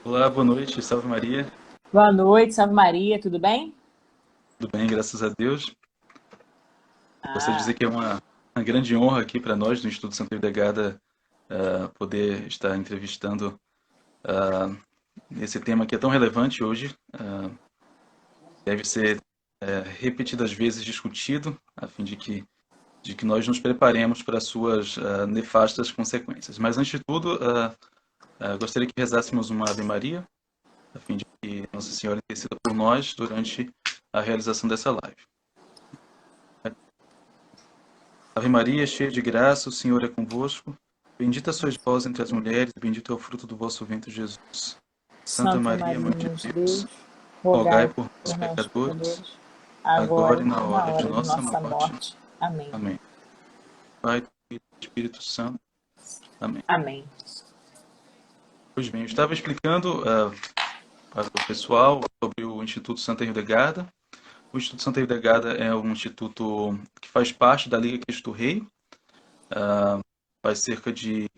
Olá, boa noite, salve Maria. Boa noite, Salve Maria, tudo bem? Tudo bem, graças a Deus. Gostaria de dizer Ah, que é uma grande honra aqui para nós, do Instituto Santa Hildegada, poder estar entrevistando esse tema que é tão relevante hoje. Deve ser repetidas vezes discutido, a fim de que nós nos preparemos para as suas nefastas consequências. Mas, antes de tudo, gostaria que rezássemos uma Ave Maria, a fim de que Nossa Senhora interceda por nós durante a realização dessa live. Ave Maria, cheia de graça, o Senhor é convosco. Bendita sois vós entre as mulheres, e bendito é o fruto do vosso ventre, Jesus. Santa Santa Maria, Maria, Mãe de Mãe de Deus, Deus, rogai rogai por nós, por nós, pecadores, pecadores, agora agora e na e na hora de hora de nossa nossa morte. morte. Amém. Amém. Pai, do Filho e do Espírito Santo. Amém. Amém. Pois bem, eu estava explicando para o pessoal sobre o Instituto Santa Hildegada. O Instituto Santa Hildegada é um instituto que faz parte da Liga Cristo Rei. Faz cerca de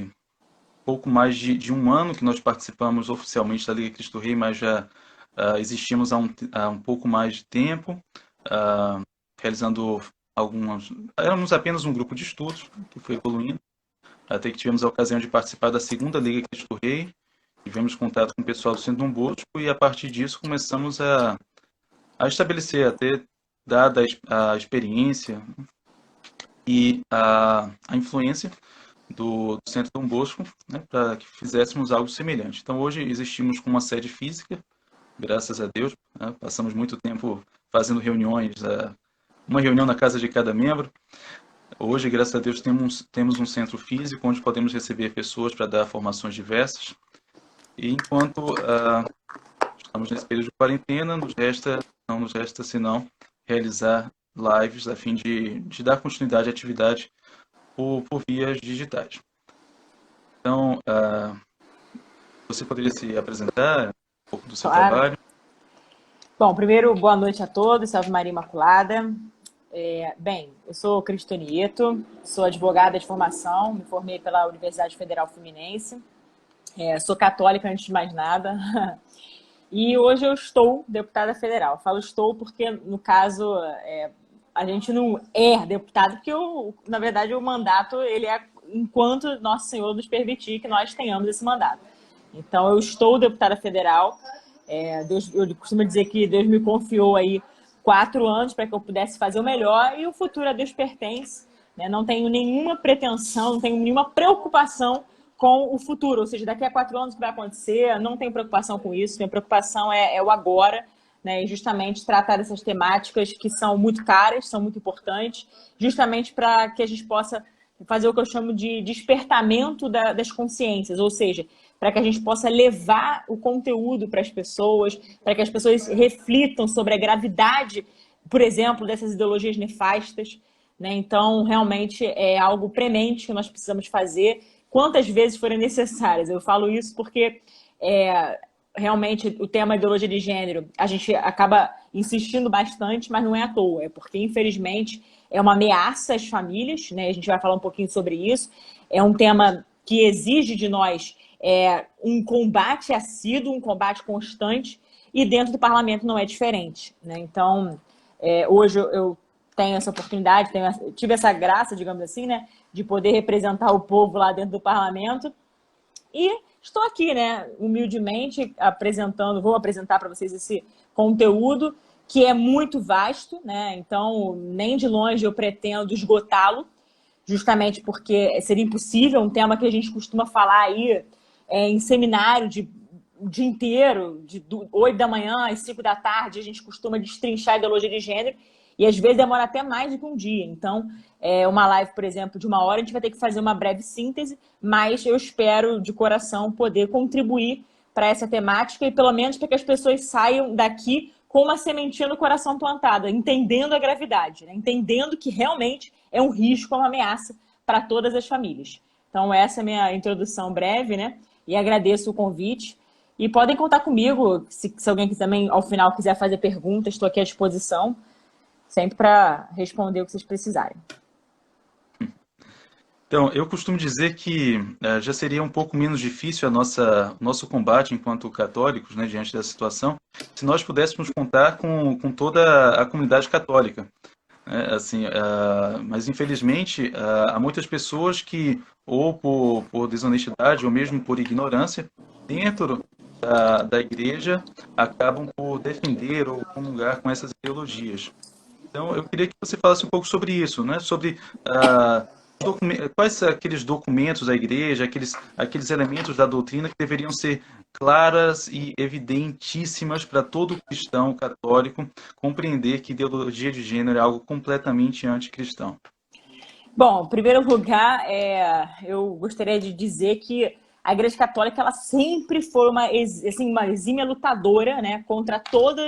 pouco mais de um ano que nós participamos oficialmente da Liga Cristo Rei, mas já existimos há um pouco mais de tempo, ah, realizando algumas. Éramos apenas um grupo de estudos que foi evoluindo, até que tivemos a ocasião de participar da segunda Liga Cristo Rei, tivemos contato com o pessoal do Centro Dom Bosco e a partir disso começamos a estabelecer, a ter, dada a experiência e a influência do Centro Dom Bosco, né, para que fizéssemos algo semelhante. Então, hoje existimos com uma sede física, graças a Deus, né, passamos muito tempo fazendo reuniões, uma reunião na casa de cada membro. Hoje, graças a Deus, temos um centro físico onde podemos receber pessoas para dar formações diversas. E enquanto estamos nesse período de quarentena, não nos resta senão realizar lives a fim de dar continuidade à atividade por vias digitais. Então, você poderia se apresentar um pouco do seu Claro. trabalho? Bom, primeiro, boa noite a todos, Salve Maria Imaculada. Bem, eu sou Cristonieto, sou advogada de formação, me formei pela Universidade Federal Fluminense, sou católica antes de mais nada. E hoje eu estou deputada federal. Falo estou porque, no caso, a gente não é deputado, porque, na verdade, o mandato ele é enquanto Nosso Senhor nos permitir que nós tenhamos esse mandato. Então, eu estou deputada federal. Deus, eu costumo dizer que Deus me confiou aí 4 anos para que eu pudesse fazer o melhor e o futuro a Deus pertence. Né? Não tenho nenhuma pretensão, não tenho nenhuma preocupação com o futuro, ou seja, daqui a 4 anos o que vai acontecer, não tenho preocupação com isso, minha preocupação é o agora, né, e justamente tratar dessas temáticas que são muito caras, são muito importantes, justamente para que a gente possa fazer o que eu chamo de despertamento das consciências, ou seja, para que a gente possa levar o conteúdo para as pessoas, para que as pessoas reflitam sobre a gravidade, por exemplo, dessas ideologias nefastas. Né? Então, realmente é algo premente que nós precisamos fazer quantas vezes forem necessárias. Eu falo isso porque realmente o tema ideologia de gênero a gente acaba insistindo bastante, mas não é à toa, é porque, infelizmente, é uma ameaça às famílias, né? A gente vai falar um pouquinho sobre isso. É um tema que exige de nós um combate assíduo, um combate constante, e dentro do parlamento não é diferente. Né? Então, hoje eu tenho essa oportunidade, tive essa graça, digamos assim, né, de poder representar o povo lá dentro do parlamento. E estou aqui, né, humildemente, vou apresentar para vocês esse conteúdo que é muito vasto, né? Então, nem de longe eu pretendo esgotá-lo, justamente porque seria impossível, um tema que a gente costuma falar aí em seminário o dia inteiro, de 8 da manhã às 5 da tarde, a gente costuma destrinchar a ideologia de gênero, e às vezes demora até mais do que um dia. Então, uma live, por exemplo, de 1 hora, a gente vai ter que fazer uma breve síntese, mas eu espero, de coração, poder contribuir para essa temática e, pelo menos, para que as pessoas saiam daqui com uma sementinha no coração plantada, entendendo a gravidade, né? Entendendo que realmente é um risco, é uma ameaça para todas as famílias. Então, essa é a minha introdução breve, né? E agradeço o convite. E podem contar comigo, se alguém também, ao final, quiser fazer perguntas, estou aqui à disposição, sempre para responder o que vocês precisarem. Então, eu costumo dizer que já seria um pouco menos difícil o nosso combate enquanto católicos, né, diante dessa situação, se nós pudéssemos contar com toda a comunidade católica. Assim, mas infelizmente há muitas pessoas que, ou por desonestidade, ou mesmo por ignorância, dentro da igreja, acabam por defender ou comungar com essas ideologias. Então, eu queria que você falasse um pouco sobre isso, né? Sobre quais são aqueles documentos da igreja, aqueles elementos da doutrina que deveriam ser claras e evidentíssimas para todo cristão católico compreender que ideologia de gênero é algo completamente anticristão. Bom, em primeiro lugar, eu gostaria de dizer que a Igreja Católica ela sempre foi uma exímia lutadora, né, contra todo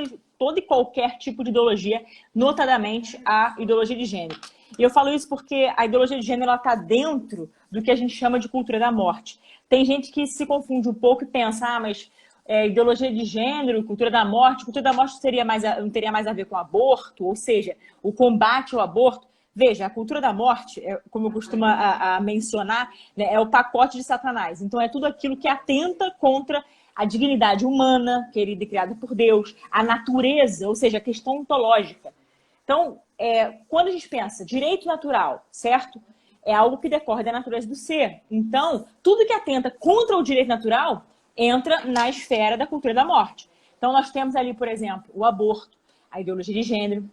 e qualquer tipo de ideologia, notadamente a ideologia de gênero. E eu falo isso porque a ideologia de gênero está dentro do que a gente chama de cultura da morte. Tem gente que se confunde um pouco e pensa, mas ideologia de gênero, cultura da morte não teria mais a ver com aborto, ou seja, o combate ao aborto. Veja, a cultura da morte, como eu costumo a mencionar, né, é o pacote de Satanás. Então, é tudo aquilo que atenta contra a dignidade humana, querida e criada por Deus, a natureza, ou seja, a questão ontológica. Então, quando a gente pensa direito natural, certo? É algo que decorre da natureza do ser. Então, tudo que atenta contra o direito natural entra na esfera da cultura da morte. Então, nós temos ali, por exemplo, o aborto, a ideologia de gênero,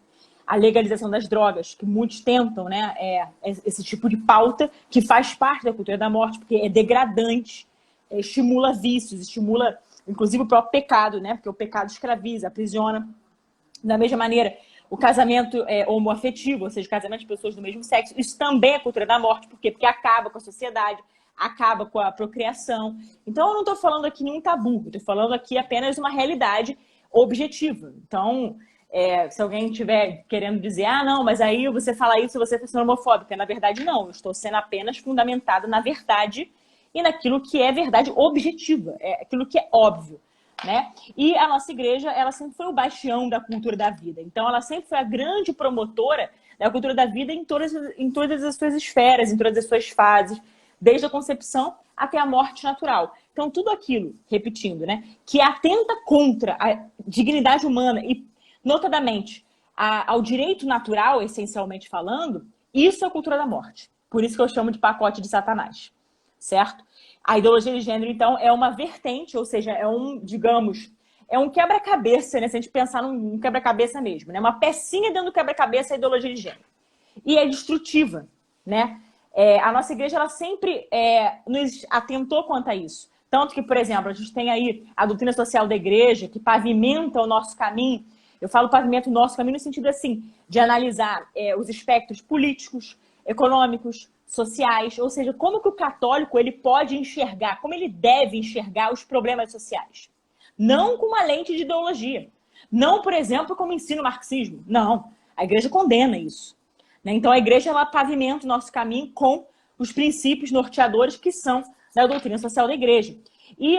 a legalização das drogas, que muitos tentam, né? Esse tipo de pauta que faz parte da cultura da morte, porque é degradante, estimula vícios, estimula, inclusive, o próprio pecado, né? Porque o pecado escraviza, aprisiona. Da mesma maneira, o casamento homoafetivo, ou seja, casamento de pessoas do mesmo sexo, isso também é cultura da morte. Por quê? Porque acaba com a sociedade, acaba com a procriação. Então, eu não estou falando aqui nenhum tabu, eu estou falando aqui apenas uma realidade objetiva. Então, se alguém estiver querendo dizer, não, mas aí você fala isso, você está sendo homofóbica. Na verdade, não. Eu estou sendo apenas fundamentada na verdade e naquilo que é verdade objetiva, aquilo que é óbvio. Né? E a nossa igreja, ela sempre foi o bastião da cultura da vida. Então, ela sempre foi a grande promotora da cultura da vida em todas as suas esferas, em todas as suas fases, desde a concepção até a morte natural. Então, tudo aquilo, repetindo, né, que atenta contra a dignidade humana e, notadamente, ao direito natural, essencialmente falando, isso é a cultura da morte. Por isso que eu chamo de pacote de Satanás, certo? A ideologia de gênero, então, é uma vertente, ou seja, digamos, é um quebra-cabeça, né? Se a gente pensar num quebra-cabeça mesmo, né? Uma pecinha dentro do quebra-cabeça é a ideologia de gênero. E é destrutiva, né? A nossa igreja, ela sempre nos atentou quanto a isso. Tanto que, por exemplo, a gente tem aí a doutrina social da igreja, que pavimenta o nosso caminho. Eu falo pavimenta o nosso caminho no sentido, assim, de analisar os aspectos políticos, econômicos, sociais, ou seja, como que o católico ele pode enxergar, como ele deve enxergar os problemas sociais. Não com uma lente de ideologia. Não, por exemplo, como ensina o marxismo. Não, a igreja condena isso. Né? Então, a igreja ela pavimenta o nosso caminho com os princípios norteadores que são da doutrina social da igreja. E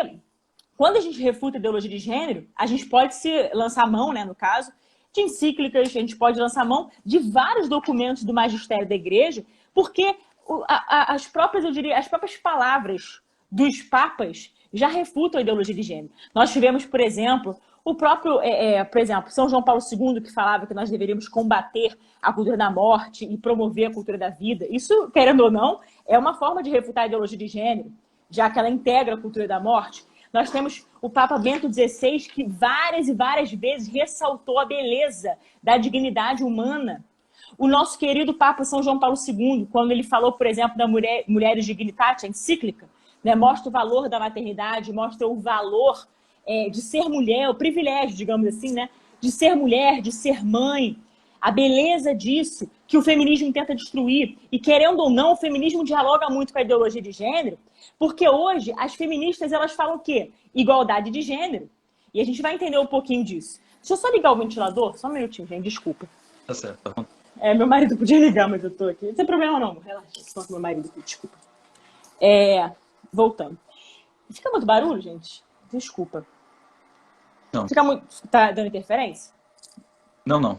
quando a gente refuta a ideologia de gênero, a gente pode se lançar mão, né, no caso, de encíclicas, a gente pode lançar mão de vários documentos do magistério da igreja, porque as próprias palavras dos papas já refutam a ideologia de gênero. Nós tivemos, por exemplo, por exemplo, São João Paulo II, que falava que nós deveríamos combater a cultura da morte e promover a cultura da vida. Isso, querendo ou não, é uma forma de refutar a ideologia de gênero, já que ela integra a cultura da morte. Nós temos o Papa Bento XVI, que várias e várias vezes ressaltou a beleza da dignidade humana. O nosso querido Papa São João Paulo II, quando ele falou, por exemplo, da Mulheres Dignitatis, a encíclica, né, mostra o valor da maternidade, mostra o valor de ser mulher, o privilégio, digamos assim, né, de ser mulher, de ser mãe, a beleza disso que o feminismo tenta destruir. E, querendo ou não, o feminismo dialoga muito com a ideologia de gênero, porque hoje as feministas elas falam o quê? Igualdade de gênero. E a gente vai entender um pouquinho disso. Deixa eu só ligar o ventilador, só um minutinho, gente, desculpa. Tá certo, tá bom. Meu marido podia ligar, mas eu tô aqui. Não tem problema não, relaxa, só com meu marido aqui, desculpa. Voltando. Fica muito barulho, gente? Desculpa. Não. Fica muito... Tá dando interferência? Não.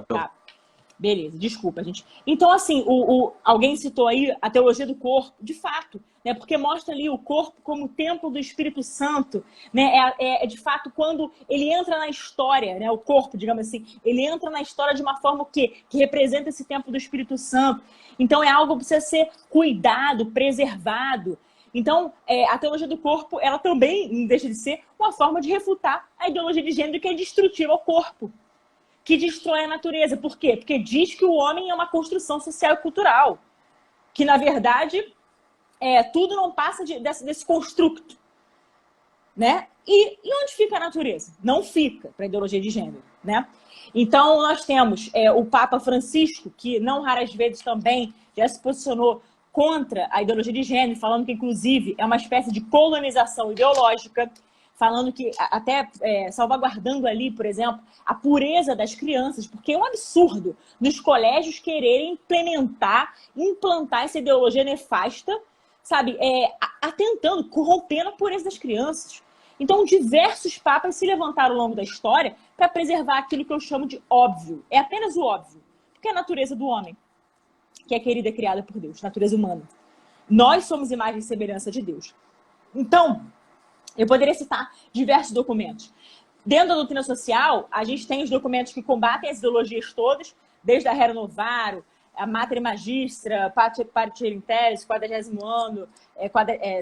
Tá. Beleza, desculpa, gente. Então, assim, alguém citou aí a teologia do corpo, de fato, né? Porque mostra ali o corpo como templo do Espírito Santo, né? De fato, quando ele entra na história, né? O corpo, digamos assim, ele entra na história de uma forma que representa esse templo do Espírito Santo. Então, é algo que precisa ser cuidado, preservado. Então, a teologia do corpo, ela também não deixa de ser uma forma de refutar a ideologia de gênero que é destrutiva ao corpo, que destrói a natureza. Por quê? Porque diz que o homem é uma construção social e cultural. Que, na verdade, tudo não passa desse construto. Né? E onde fica a natureza? Não fica para a ideologia de gênero. Né? Então, nós temos o Papa Francisco, que não raras vezes também já se posicionou contra a ideologia de gênero, falando que, inclusive, é uma espécie de colonização ideológica, falando que, até salvaguardando ali, por exemplo, a pureza das crianças, porque é um absurdo nos colégios quererem implantar essa ideologia nefasta, sabe, atentando, corrompendo a pureza das crianças. Então, diversos papas se levantaram ao longo da história para preservar aquilo que eu chamo de óbvio. É apenas o óbvio, porque é a natureza do homem, que é querida e criada por Deus, natureza humana. Nós somos imagem e semelhança de Deus. Então, eu poderia citar diversos documentos. Dentro da doutrina social, a gente tem os documentos que combatem as ideologias todas, desde a Rerum Novarum, a Mater Magistra, Partir Interis, 40º ano,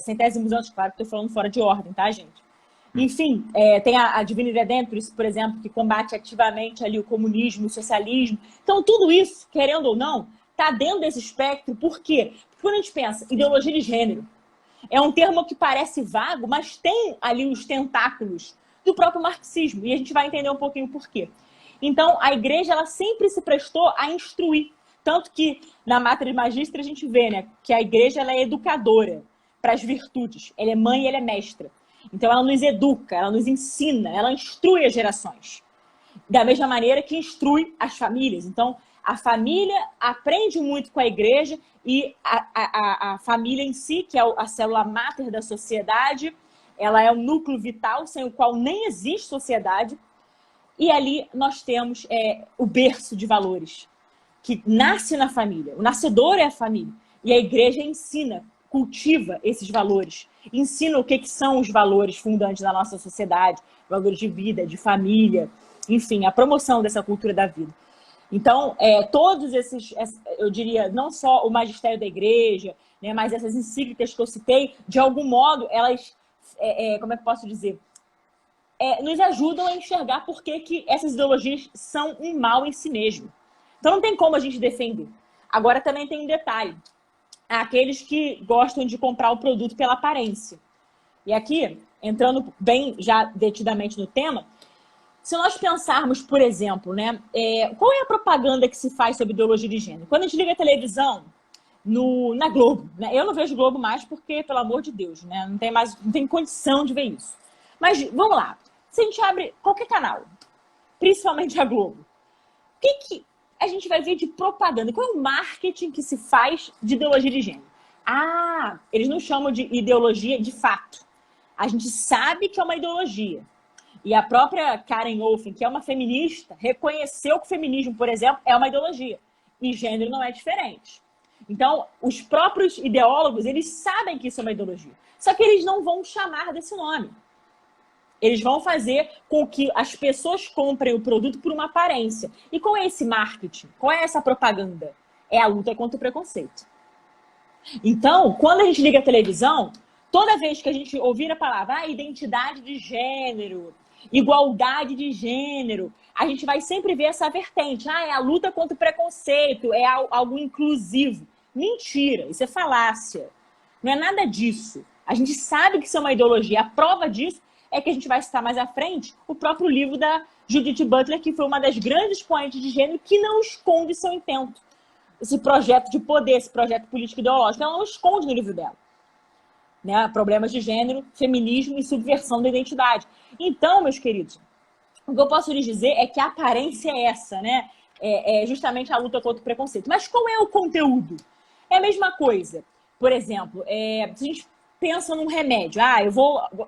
centésimos anos, claro que estou falando fora de ordem, tá, gente? Enfim, tem a Divina Redemptoris, por exemplo, que combate ativamente ali o comunismo, o socialismo. Então, tudo isso, querendo ou não, está dentro desse espectro. Por quê? Porque quando a gente pensa ideologia de gênero, é um termo que parece vago, mas tem ali os tentáculos do próprio marxismo. E a gente vai entender um pouquinho por quê. Então, a igreja ela sempre se prestou a instruir. Tanto que na Mater Magistra a gente vê, né, que a igreja ela é educadora para as virtudes. Ela é mãe e ela é mestra. Então, ela nos educa, ela nos ensina, ela instrui as gerações. Da mesma maneira que instrui as famílias. Então, a família aprende muito com a igreja e a família em si, que é a célula máter da sociedade, ela é um núcleo vital sem o qual nem existe sociedade. E ali nós temos o berço de valores, que nasce na família. O nascedor é a família. E a igreja ensina, cultiva esses valores. Ensina o que são os valores fundantes da nossa sociedade, valores de vida, de família, enfim, a promoção dessa cultura da vida. Então, todos esses, eu diria, não só o magistério da igreja, né, mas essas encíclicas que eu citei, de algum modo, elas, como é que eu posso dizer, nos ajudam a enxergar por que essas ideologias são um mal em si mesmo. Então, não tem como a gente defender. Agora, também tem um detalhe. Há aqueles que gostam de comprar o produto pela aparência. E aqui, entrando bem já detidamente no tema, se nós pensarmos, por exemplo, né, qual é a propaganda que se faz sobre ideologia de gênero? Quando a gente liga a televisão, na Globo, né? Eu não vejo Globo mais porque, pelo amor de Deus, né, não tem condição de ver isso. Mas vamos lá. Se a gente abre qualquer canal, principalmente a Globo, o que a gente vai ver de propaganda? Qual é o marketing que se faz de ideologia de gênero? Eles não chamam de ideologia de fato. A gente sabe que é uma ideologia. E a própria Karen Olfen, que é uma feminista, reconheceu que o feminismo, por exemplo, é uma ideologia. E gênero não é diferente. Então, os próprios ideólogos, eles sabem que isso é uma ideologia. Só que eles não vão chamar desse nome. Eles vão fazer com que as pessoas comprem o produto por uma aparência. E qual é esse marketing? Qual é essa propaganda? É a luta contra o preconceito. Então, quando a gente liga a televisão, toda vez que a gente ouvir a palavra identidade de gênero, igualdade de gênero, a gente vai sempre ver essa vertente. É a luta contra o preconceito, é algo inclusivo. Mentira, isso é falácia. Não é nada disso. A gente sabe que isso é uma ideologia. A prova disso é que a gente vai citar mais à frente o próprio livro da Judith Butler, que foi uma das grandes expoentes de gênero, que não esconde seu intento. Esse projeto de poder, esse projeto político-ideológico, ela não esconde no livro dela. Né? Problemas de gênero, feminismo e subversão da identidade. Então, meus queridos, o que eu posso lhes dizer é que a aparência é essa, né? É justamente a luta contra o preconceito. Mas qual é o conteúdo? É a mesma coisa. Por exemplo, se a gente pensa num remédio.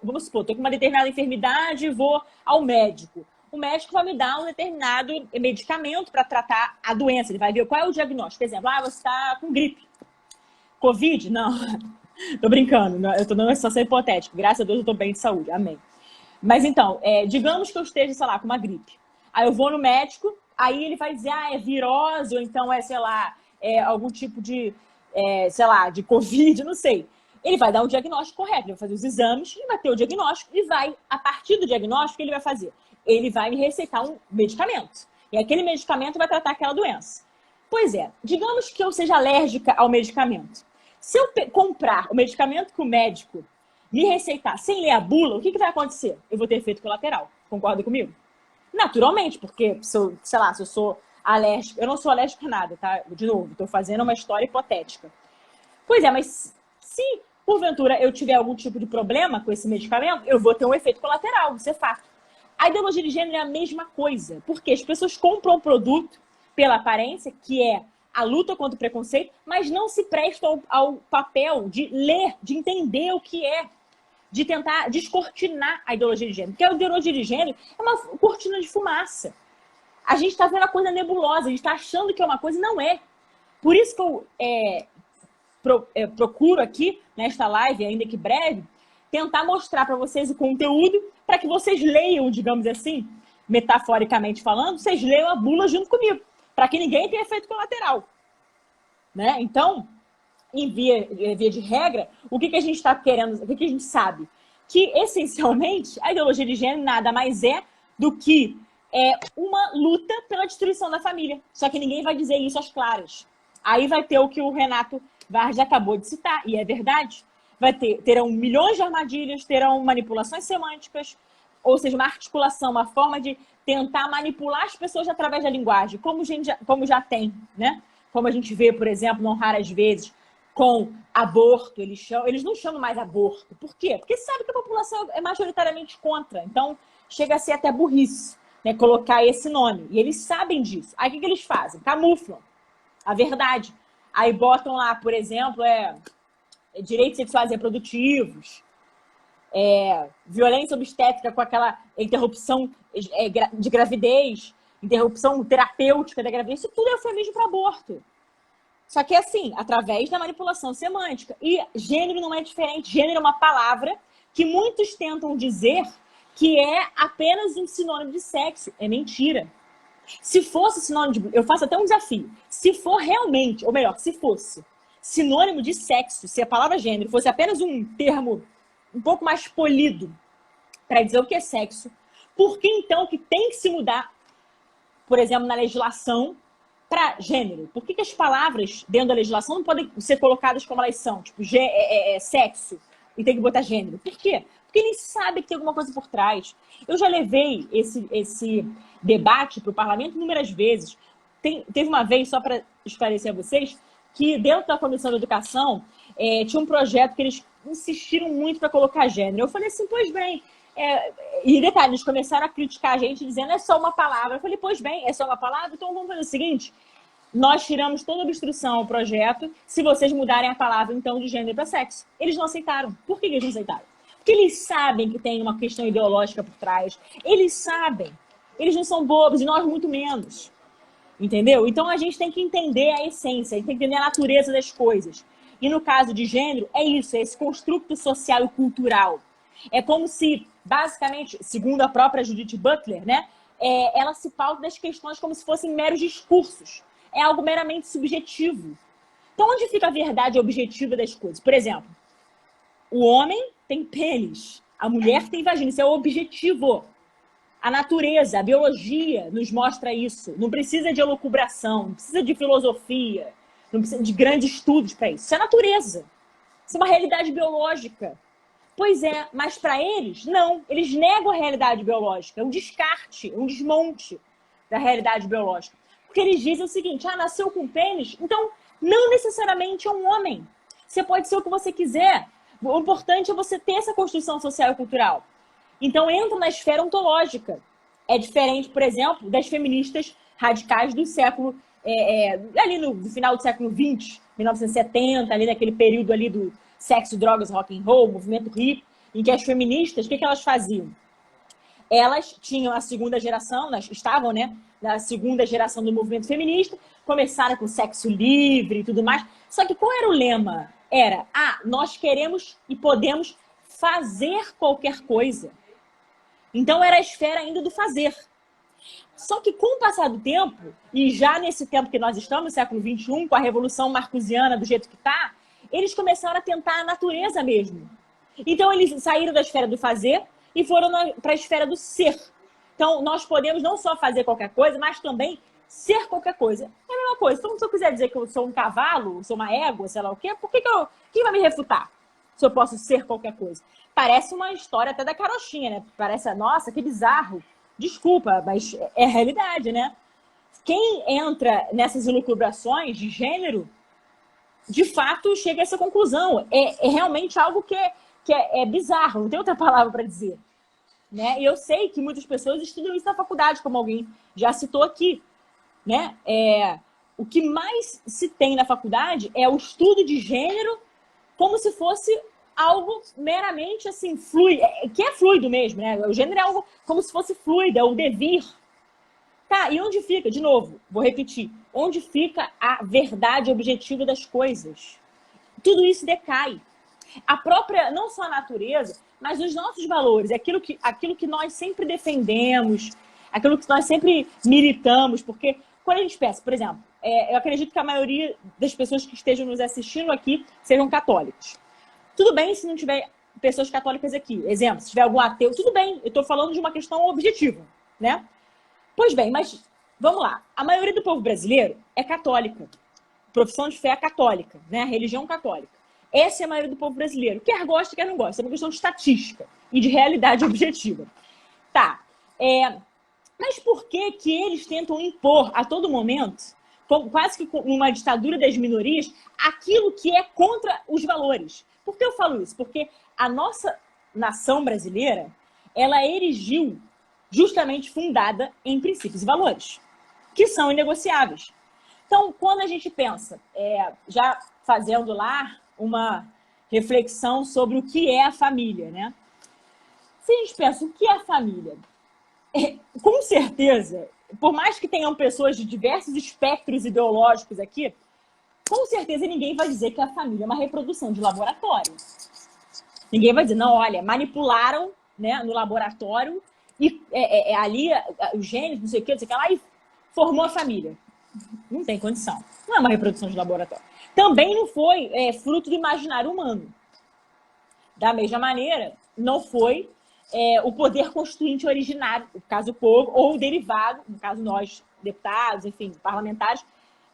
Vamos supor, estou com uma determinada enfermidade e vou ao médico. o médico vai me dar um determinado medicamento para tratar a doença. Ele vai ver qual é o diagnóstico. Por exemplo, você está com gripe. Covid? Não. Tô brincando. Eu tô dando uma situação hipotética. Graças a Deus eu tô bem de saúde. Amém. Mas então, digamos que eu esteja, sei lá, com uma gripe. Aí eu vou no médico, aí ele vai dizer, é virose, ou então sei lá, algum tipo de, sei lá, de Covid, não sei. Ele vai dar um diagnóstico correto, ele vai fazer os exames, ele vai ter o diagnóstico e vai, a partir do diagnóstico, ele vai fazer? Ele vai me receitar um medicamento. E aquele medicamento vai tratar aquela doença. Pois é, digamos que eu seja alérgica ao medicamento. Se eu comprar o medicamento que o médico me receitar sem ler a bula, o que vai acontecer? Eu vou ter efeito colateral. Concorda comigo? Naturalmente, porque se eu, sei lá, se eu sou alérgica, eu não sou alérgica a nada, tá? De novo, estou fazendo uma história hipotética. Pois é, mas se porventura eu tiver algum tipo de problema com esse medicamento, eu vou ter um efeito colateral, isso é fato. A ideologia de gênero é a mesma coisa, porque as pessoas compram um produto pela aparência, que é a luta contra o preconceito, mas não se prestam ao papel de ler, de entender o que é, de tentar descortinar a ideologia de gênero. Porque a ideologia de gênero é uma cortina de fumaça. A gente está vendo a coisa nebulosa, a gente está achando que é uma coisa e não é. Por isso que eu procuro aqui, nesta live, ainda que breve, tentar mostrar para vocês o conteúdo para que vocês leiam, digamos assim, metaforicamente falando, vocês leiam a bula junto comigo, para que ninguém tenha efeito colateral. Né? Então, em via de regra, o que a gente está querendo, o que a gente sabe? Que, essencialmente, a ideologia de gênero nada mais é do que uma luta pela destruição da família. Só que ninguém vai dizer isso às claras. Aí vai ter o que o Renato Vargas acabou de citar, e é verdade. Terão milhões de armadilhas, terão manipulações semânticas, ou seja, uma articulação, uma forma de tentar manipular as pessoas através da linguagem, como já tem, né? Como a gente vê, por exemplo, não raras vezes, com aborto, eles não chamam mais aborto. Por quê? Porque sabe que a população é majoritariamente contra. Então, chega a ser até burrice, né, colocar esse nome. E eles sabem disso. Aí, o que eles fazem? Camuflam a verdade. Aí botam lá, por exemplo, direitos sexuais e reprodutivos, violência obstétrica com aquela interrupção de gravidez, interrupção terapêutica da gravidez. Isso tudo é eufemismo para aborto. Só que assim, através da manipulação semântica. E gênero não é diferente. Gênero é uma palavra que muitos tentam dizer que é apenas um sinônimo de sexo. É mentira. Se fosse sinônimo de... Eu faço até um desafio. Se for realmente, ou melhor, se fosse sinônimo de sexo, se a palavra gênero fosse apenas um termo um pouco mais polido para dizer o que é sexo, por que então que tem que se mudar, por exemplo, na legislação para gênero? Por que as palavras dentro da legislação não podem ser colocadas como elas são? Tipo, sexo, e tem que botar gênero. Por quê? Porque eles sabem que tem alguma coisa por trás. Eu já levei esse debate para o parlamento inúmeras vezes. Teve uma vez, só para esclarecer a vocês, que dentro da Comissão de Educação tinha um projeto que eles insistiram muito para colocar gênero. Eu falei assim, pois bem... e detalhe, eles começaram a criticar a gente dizendo é só uma palavra. Eu falei, pois bem, é só uma palavra? Então vamos fazer o seguinte, nós tiramos toda a obstrução ao projeto se vocês mudarem a palavra, então, de gênero para sexo. Eles não aceitaram. Por que eles não aceitaram? Porque eles sabem que tem uma questão ideológica por trás. Eles sabem. Eles não são bobos e nós muito menos. Entendeu? Então a gente tem que entender a essência, a gente tem que entender a natureza das coisas. E no caso de gênero, é isso, é esse construto social e cultural. É como se, basicamente, segundo a própria Judith Butler, né, ela se pauta das questões como se fossem meros discursos. É algo meramente subjetivo. Então, onde fica a verdade objetiva das coisas? Por exemplo, o homem tem pênis, a mulher tem vagina, isso é o objetivo. A natureza, a biologia nos mostra isso. Não precisa de elucubração, não precisa de filosofia, não precisa de grandes estudos para isso. Isso é natureza. Isso é uma realidade biológica. Pois é, mas para eles, não. Eles negam a realidade biológica. É um descarte, um desmonte da realidade biológica. Porque eles dizem o seguinte, nasceu com pênis, então não necessariamente é um homem. Você pode ser o que você quiser. O importante é você ter essa construção social e cultural. Então entra na esfera ontológica. É diferente, por exemplo, das feministas radicais do século... ali no final do século XX, 1970, ali naquele período ali do sexo, drogas, rock and roll, movimento hippie, em que as feministas, o que elas faziam? elas tinham a segunda geração, estavam, né, na segunda geração do movimento feminista, começaram com sexo livre e tudo mais. Só que qual era o lema? Era, nós queremos e podemos fazer qualquer coisa. Então era a esfera ainda do fazer. Só que com o passar do tempo, e já nesse tempo que nós estamos, no século XXI, com a Revolução Marcusiana do jeito que está, eles começaram a tentar a natureza mesmo. Então eles saíram da esfera do fazer e foram para a esfera do ser. Então nós podemos não só fazer qualquer coisa, mas também ser qualquer coisa. É a mesma coisa. Então se eu quiser dizer que eu sou um cavalo, sou uma égua, sei lá o quê, quem vai me refutar se eu posso ser qualquer coisa? Parece uma história até da carochinha, né? Parece, nossa, que bizarro. Desculpa, mas é a realidade, né? Quem entra nessas elucubrações de gênero, de fato, chega a essa conclusão. É realmente algo que é bizarro, não tem outra palavra para dizer. Né? E eu sei que muitas pessoas estudam isso na faculdade, como alguém já citou aqui. Né? O que mais se tem na faculdade é o estudo de gênero como se fosse algo meramente assim, fluido, que é fluido mesmo, né? O gênero é algo como se fosse fluido, é o devir. Tá, e onde fica, de novo, vou repetir, onde fica a verdade objetiva das coisas? Tudo isso decai. A própria, não só a natureza, mas os nossos valores, aquilo que nós sempre defendemos, aquilo que nós sempre militamos, porque quando a gente pensa, por exemplo, eu acredito que a maioria das pessoas que estejam nos assistindo aqui sejam católicos. Tudo bem se não tiver pessoas católicas aqui. Exemplo, se tiver algum ateu, tudo bem. Eu estou falando de uma questão objetiva, né? Pois bem, mas vamos lá. A maioria do povo brasileiro é católica. Profissão de fé é católica, né? A religião católica. Essa é a maioria do povo brasileiro. Quer gosta, quer não gosta. É uma questão de estatística e de realidade objetiva. Tá. Mas por que eles tentam impor a todo momento, quase que uma ditadura das minorias, aquilo que é contra os valores? Por que eu falo isso? Porque a nossa nação brasileira, ela erigiu justamente fundada em princípios e valores, que são inegociáveis. Então, quando a gente pensa, já fazendo lá uma reflexão sobre o que é a família, né? Se a gente pensa, o que é a família? Com certeza, por mais que tenham pessoas de diversos espectros ideológicos aqui, com certeza ninguém vai dizer que a família é uma reprodução de laboratório. Ninguém vai dizer, não, olha, manipularam, né, no laboratório e ali os genes, não sei o que lá, e formou a família. Não tem condição. Não é uma reprodução de laboratório. Também não foi fruto do imaginário humano. Da mesma maneira, não foi o poder constituinte originário, no caso o povo, ou o derivado, no caso nós, deputados, enfim, parlamentares.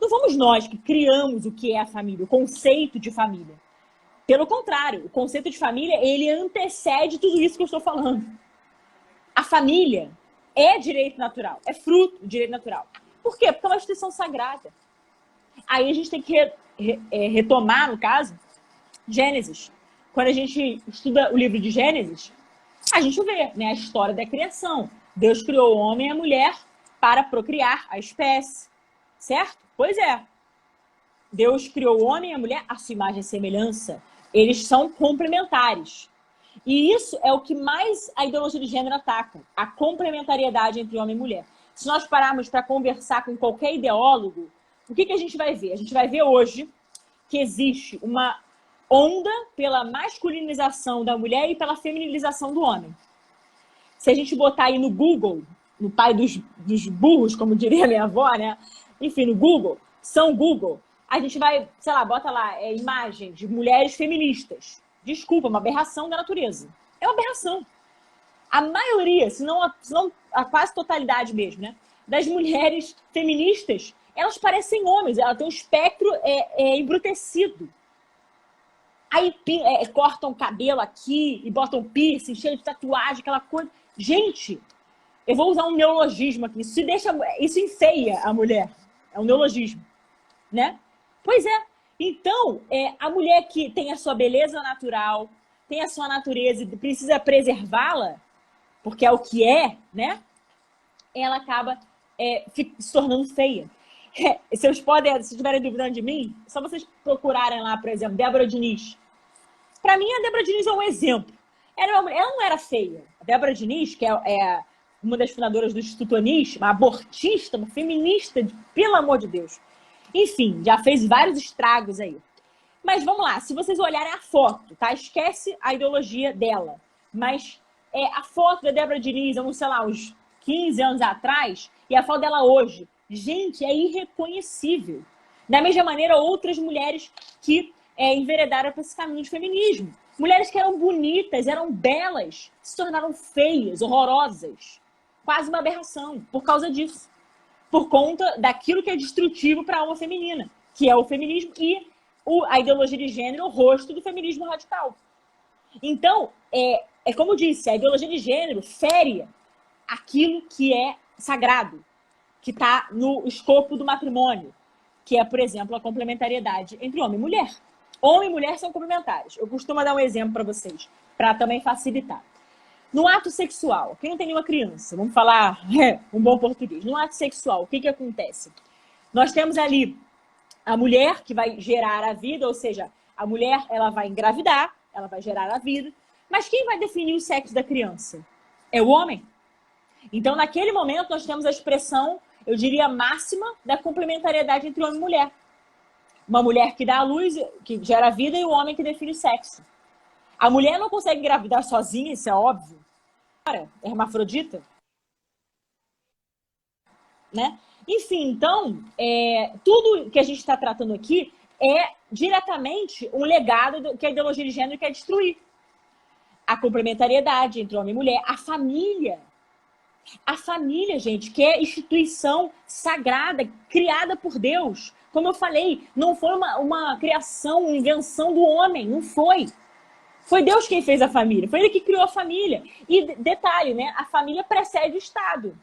Não fomos nós que criamos o que é a família, o conceito de família. Pelo contrário, o conceito de família, ele antecede tudo isso que eu estou falando. A família é direito natural, é fruto do direito natural. Por quê? Porque é uma instituição sagrada. Aí a gente tem que retomar, no caso, Gênesis. Quando a gente estuda o livro de Gênesis, a gente vê, né, a história da criação. Deus criou o homem e a mulher para procriar a espécie. Certo? Pois é. Deus criou o homem e a mulher à sua imagem e semelhança. Eles são complementares. E isso é o que mais a ideologia de gênero ataca. A complementariedade entre homem e mulher. Se nós pararmos para conversar com qualquer ideólogo, o que a gente vai ver? A gente vai ver hoje que existe uma onda pela masculinização da mulher e pela feminilização do homem. Se a gente botar aí no Google, no pai dos burros, como diria minha avó, né? Enfim, no Google, São Google, a gente vai, sei lá, bota lá, imagem de mulheres feministas. Desculpa, uma aberração da natureza. É uma aberração. A maioria, se não a quase totalidade mesmo, né, das mulheres feministas, elas parecem homens, elas têm um espectro embrutecido. Aí cortam o cabelo aqui e botam piercing, cheio de tatuagem, aquela coisa. Gente, eu vou usar um neologismo aqui. Isso enfeia a mulher. É um neologismo, né? Pois é. Então, a mulher que tem a sua beleza natural, tem a sua natureza e precisa preservá-la, porque é o que é, né? Ela acaba se tornando feia. Se estiverem duvidando de mim, é só vocês procurarem lá, por exemplo, Débora Diniz. Para mim, a Débora Diniz é um exemplo. Ela não era feia. A Débora Diniz, que é uma das fundadoras do Instituto Anis, uma abortista, uma feminista, pelo amor de Deus. Enfim, já fez vários estragos aí. Mas vamos lá, se vocês olharem a foto, tá? Esquece a ideologia dela. Mas a foto da Débora Diniz, sei lá, uns 15 anos atrás, e a foto dela hoje. Gente, é irreconhecível. Da mesma maneira, outras mulheres que enveredaram para esse caminho de feminismo. Mulheres que eram bonitas, eram belas, se tornaram feias, horrorosas. Quase uma aberração, por causa disso. Por conta daquilo que é destrutivo para a alma feminina, que é o feminismo e a ideologia de gênero, o rosto do feminismo radical. Então, como eu disse, a ideologia de gênero fere aquilo que é sagrado, que está no escopo do matrimônio, que é, por exemplo, a complementariedade entre homem e mulher. Homem e mulher são complementares. Eu costumo dar um exemplo para vocês, para também facilitar. No ato sexual, quem não tem nenhuma criança, vamos falar um bom português. No ato sexual, o que acontece? Nós temos ali a mulher que vai gerar a vida, ou seja, a mulher ela vai engravidar, ela vai gerar a vida, mas quem vai definir o sexo da criança? É o homem. Então, naquele momento, nós temos a expressão, eu diria, máxima da complementariedade entre homem e mulher. Uma mulher que dá a luz, que gera a vida, e o homem que define o sexo. A mulher não consegue engravidar sozinha, isso é óbvio. É hermafrodita. Né? Enfim, então, tudo que a gente está tratando aqui é diretamente um legado que a ideologia de gênero quer destruir. A complementariedade entre homem e mulher, a família. A família, gente, que é instituição sagrada, criada por Deus. Como eu falei, não foi uma criação, uma invenção do homem, não foi. Foi Deus quem fez a família, foi Ele que criou a família. E detalhe, né? A família precede o Estado.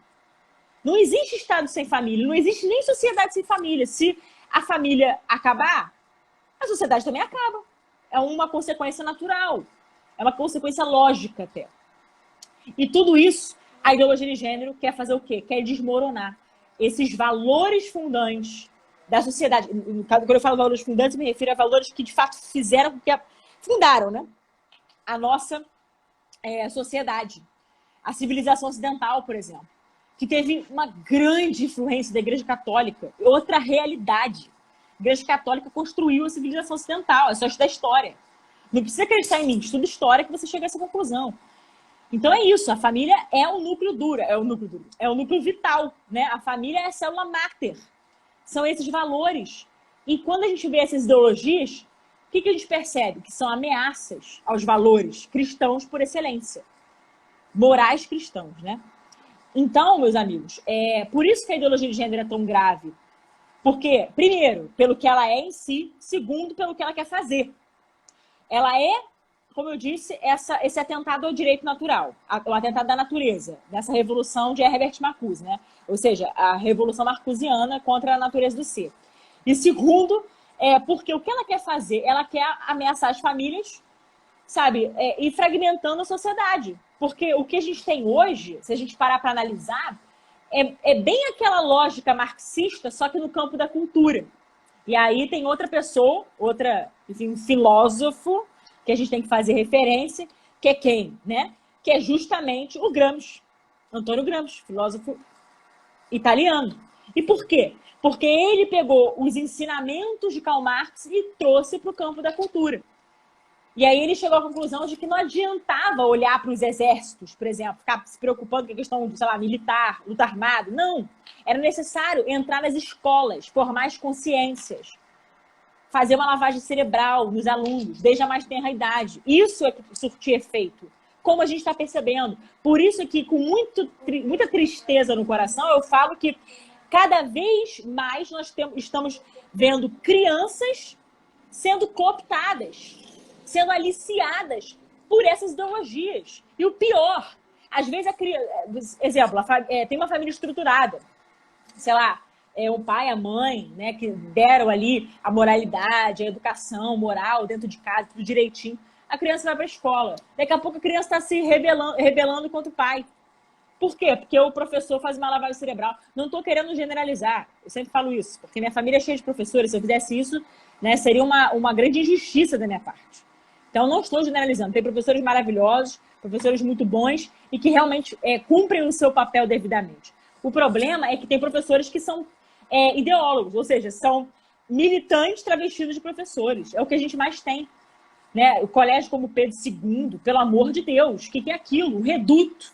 Não existe Estado sem família, não existe nem sociedade sem família. Se a família acabar, a sociedade também acaba. É uma consequência natural, é uma consequência lógica até. E tudo isso, a ideologia de gênero quer fazer o quê? Quer desmoronar esses valores fundantes da sociedade. Quando eu falo valores fundantes, me refiro a valores que de fato fizeram com que fundaram, né? A nossa sociedade. A civilização ocidental, por exemplo, que teve uma grande influência da Igreja Católica. Outra realidade. A Igreja Católica construiu a civilização ocidental. É só estudar história. Não precisa acreditar em mim. Estuda história que você chega a essa conclusão. Então é isso. A família é o núcleo duro. É o núcleo vital. Né? A família é a célula máter. São esses valores. E quando a gente vê essas ideologias, o que a gente percebe? Que são ameaças aos valores cristãos por excelência. Morais cristãos, né? Então, meus amigos, por isso que a ideologia de gênero é tão grave. Porque, primeiro, pelo que ela é em si. Segundo, pelo que ela quer fazer. Ela é, como eu disse, esse atentado ao direito natural. O atentado da natureza. Dessa revolução de Herbert Marcuse, né? Ou seja, a revolução marcusiana contra a natureza do ser. E segundo, porque o que ela quer fazer? Ela quer ameaçar as famílias, sabe? E fragmentando a sociedade. Porque o que a gente tem hoje, se a gente parar para analisar, é bem aquela lógica marxista, só que no campo da cultura. E aí tem outra pessoa, enfim, um filósofo, que a gente tem que fazer referência, que é quem? Né? Que é justamente o Gramsci, Antônio Gramsci, filósofo italiano. E por quê? Porque ele pegou os ensinamentos de Karl Marx e trouxe para o campo da cultura. E aí ele chegou à conclusão de que não adiantava olhar para os exércitos, por exemplo, ficar se preocupando com a questão, sei lá, militar, luta armada. Não. Era necessário entrar nas escolas, formar as consciências, fazer uma lavagem cerebral nos alunos, desde a mais tenra idade. Isso é que surtir efeito, como a gente está percebendo. Por isso que, com muita tristeza no coração, eu falo que cada vez mais nós estamos vendo crianças sendo cooptadas, sendo aliciadas por essas ideologias. E o pior, às vezes a criança... Exemplo, tem uma família estruturada, sei lá, o pai, a mãe, né, que deram ali a moralidade, a educação moral dentro de casa, tudo direitinho. A criança vai para a escola. Daqui a pouco a criança está se rebelando contra o pai. Por quê? Porque o professor faz uma lavagem cerebral. Não estou querendo generalizar, eu sempre falo isso, porque minha família é cheia de professores. Se eu fizesse isso, né, seria uma grande injustiça da minha parte. Então, não estou generalizando. Tem professores maravilhosos, professores muito bons e que realmente cumprem o seu papel devidamente. O problema é que tem professores que são ideólogos, ou seja, são militantes travestidos de professores. É o que a gente mais tem. Né? O colégio como Pedro II, pelo amor de Deus, o que é aquilo? Um reduto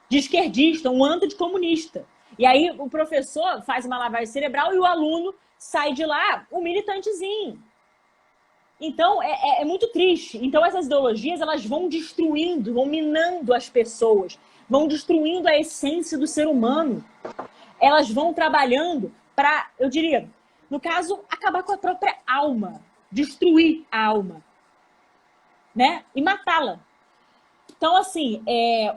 de esquerdista, um anticomunista. E aí o professor faz uma lavagem cerebral e o aluno sai de lá um militantezinho. Então, é muito triste. Então, essas ideologias, elas vão destruindo, vão minando as pessoas, vão destruindo a essência do ser humano. Elas vão trabalhando para, eu diria, no caso, acabar com a própria alma, destruir a alma, né? E matá-la. Então, assim,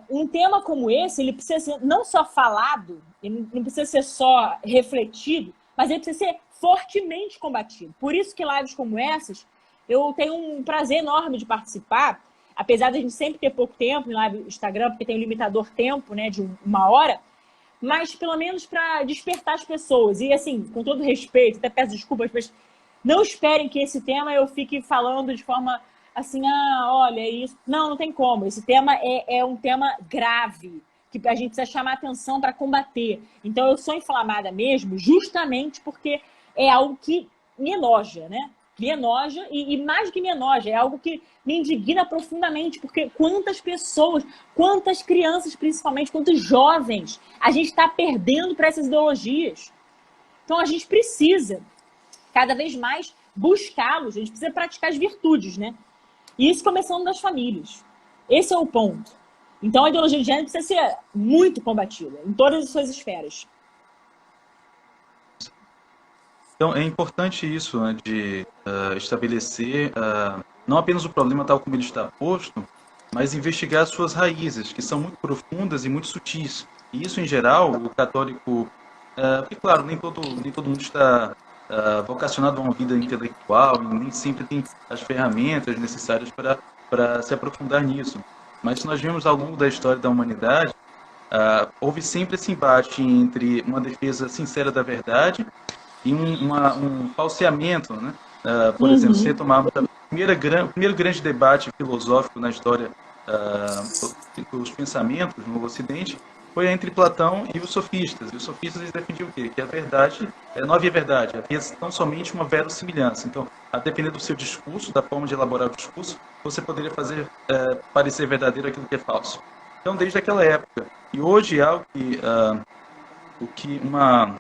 um tema como esse, ele precisa ser não só falado, ele não precisa ser só refletido, mas ele precisa ser fortemente combatido. Por isso que lives como essas, eu tenho um prazer enorme de participar, apesar de a gente sempre ter pouco tempo em live Instagram, porque tem um limitador tempo, né, de 1 hora, mas pelo menos para despertar as pessoas. E assim, com todo respeito, até peço desculpas, mas não esperem que esse tema eu fique falando de forma assim, olha isso. Não tem como. Esse tema é um tema grave, que a gente precisa chamar atenção para combater. Então eu sou inflamada mesmo, justamente porque é algo que me enoja, né? Me enoja, e mais do que me enoja, é algo que me indigna profundamente, porque quantas pessoas, quantas crianças principalmente, quantos jovens a gente está perdendo para essas ideologias. Então a gente precisa cada vez mais buscá-los, a gente precisa praticar as virtudes, né? E isso começando das famílias. Esse é o ponto. Então a ideologia de gênero precisa ser muito combatida, em todas as suas esferas. Então, é importante isso, né, de estabelecer não apenas o problema tal como ele está posto, mas investigar as suas raízes, que são muito profundas e muito sutis. E isso, em geral, o católico... porque, claro, nem todo mundo está vocacionado a uma vida intelectual e nem sempre tem as ferramentas necessárias para se aprofundar nisso. Mas se nós vemos ao longo da história da humanidade, houve sempre esse embate entre uma defesa sincera da verdade e um falseamento, né? Por exemplo, se retomarmos o primeiro grande debate filosófico na história dos pensamentos no Ocidente, foi entre Platão e os sofistas. E os sofistas eles defendiam o quê? Que a verdade, não havia verdade, havia tão somente uma verossimilhança. Então, a depender do seu discurso, da forma de elaborar o discurso, você poderia fazer parecer verdadeiro aquilo que é falso. Então, desde aquela época. E hoje há uma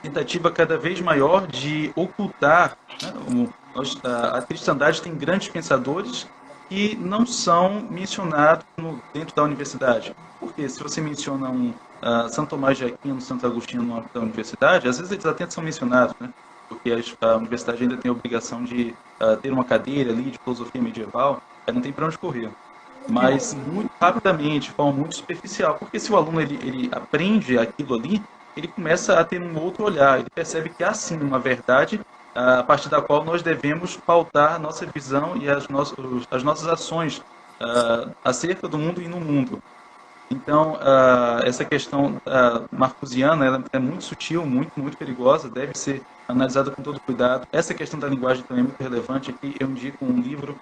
tentativa cada vez maior de ocultar, né? A cristandade tem grandes pensadores que não são mencionados dentro da universidade. Porque se você menciona São Tomás de Aquino, Santo Agostinho no âmbito da universidade, às vezes eles até são mencionados, né? Porque a universidade ainda tem a obrigação de ter uma cadeira ali de filosofia medieval, aí não tem para onde correr. Mas muito rapidamente, de forma muito superficial, porque se o aluno ele aprende aquilo ali, ele começa a ter um outro olhar, ele percebe que há sim uma verdade a partir da qual nós devemos pautar a nossa visão e as nossas ações acerca do mundo e no mundo. Então, essa questão marcusiana ela é muito sutil, muito, muito perigosa, deve ser analisada com todo cuidado. Essa questão da linguagem também é muito relevante. Aqui eu indico um livro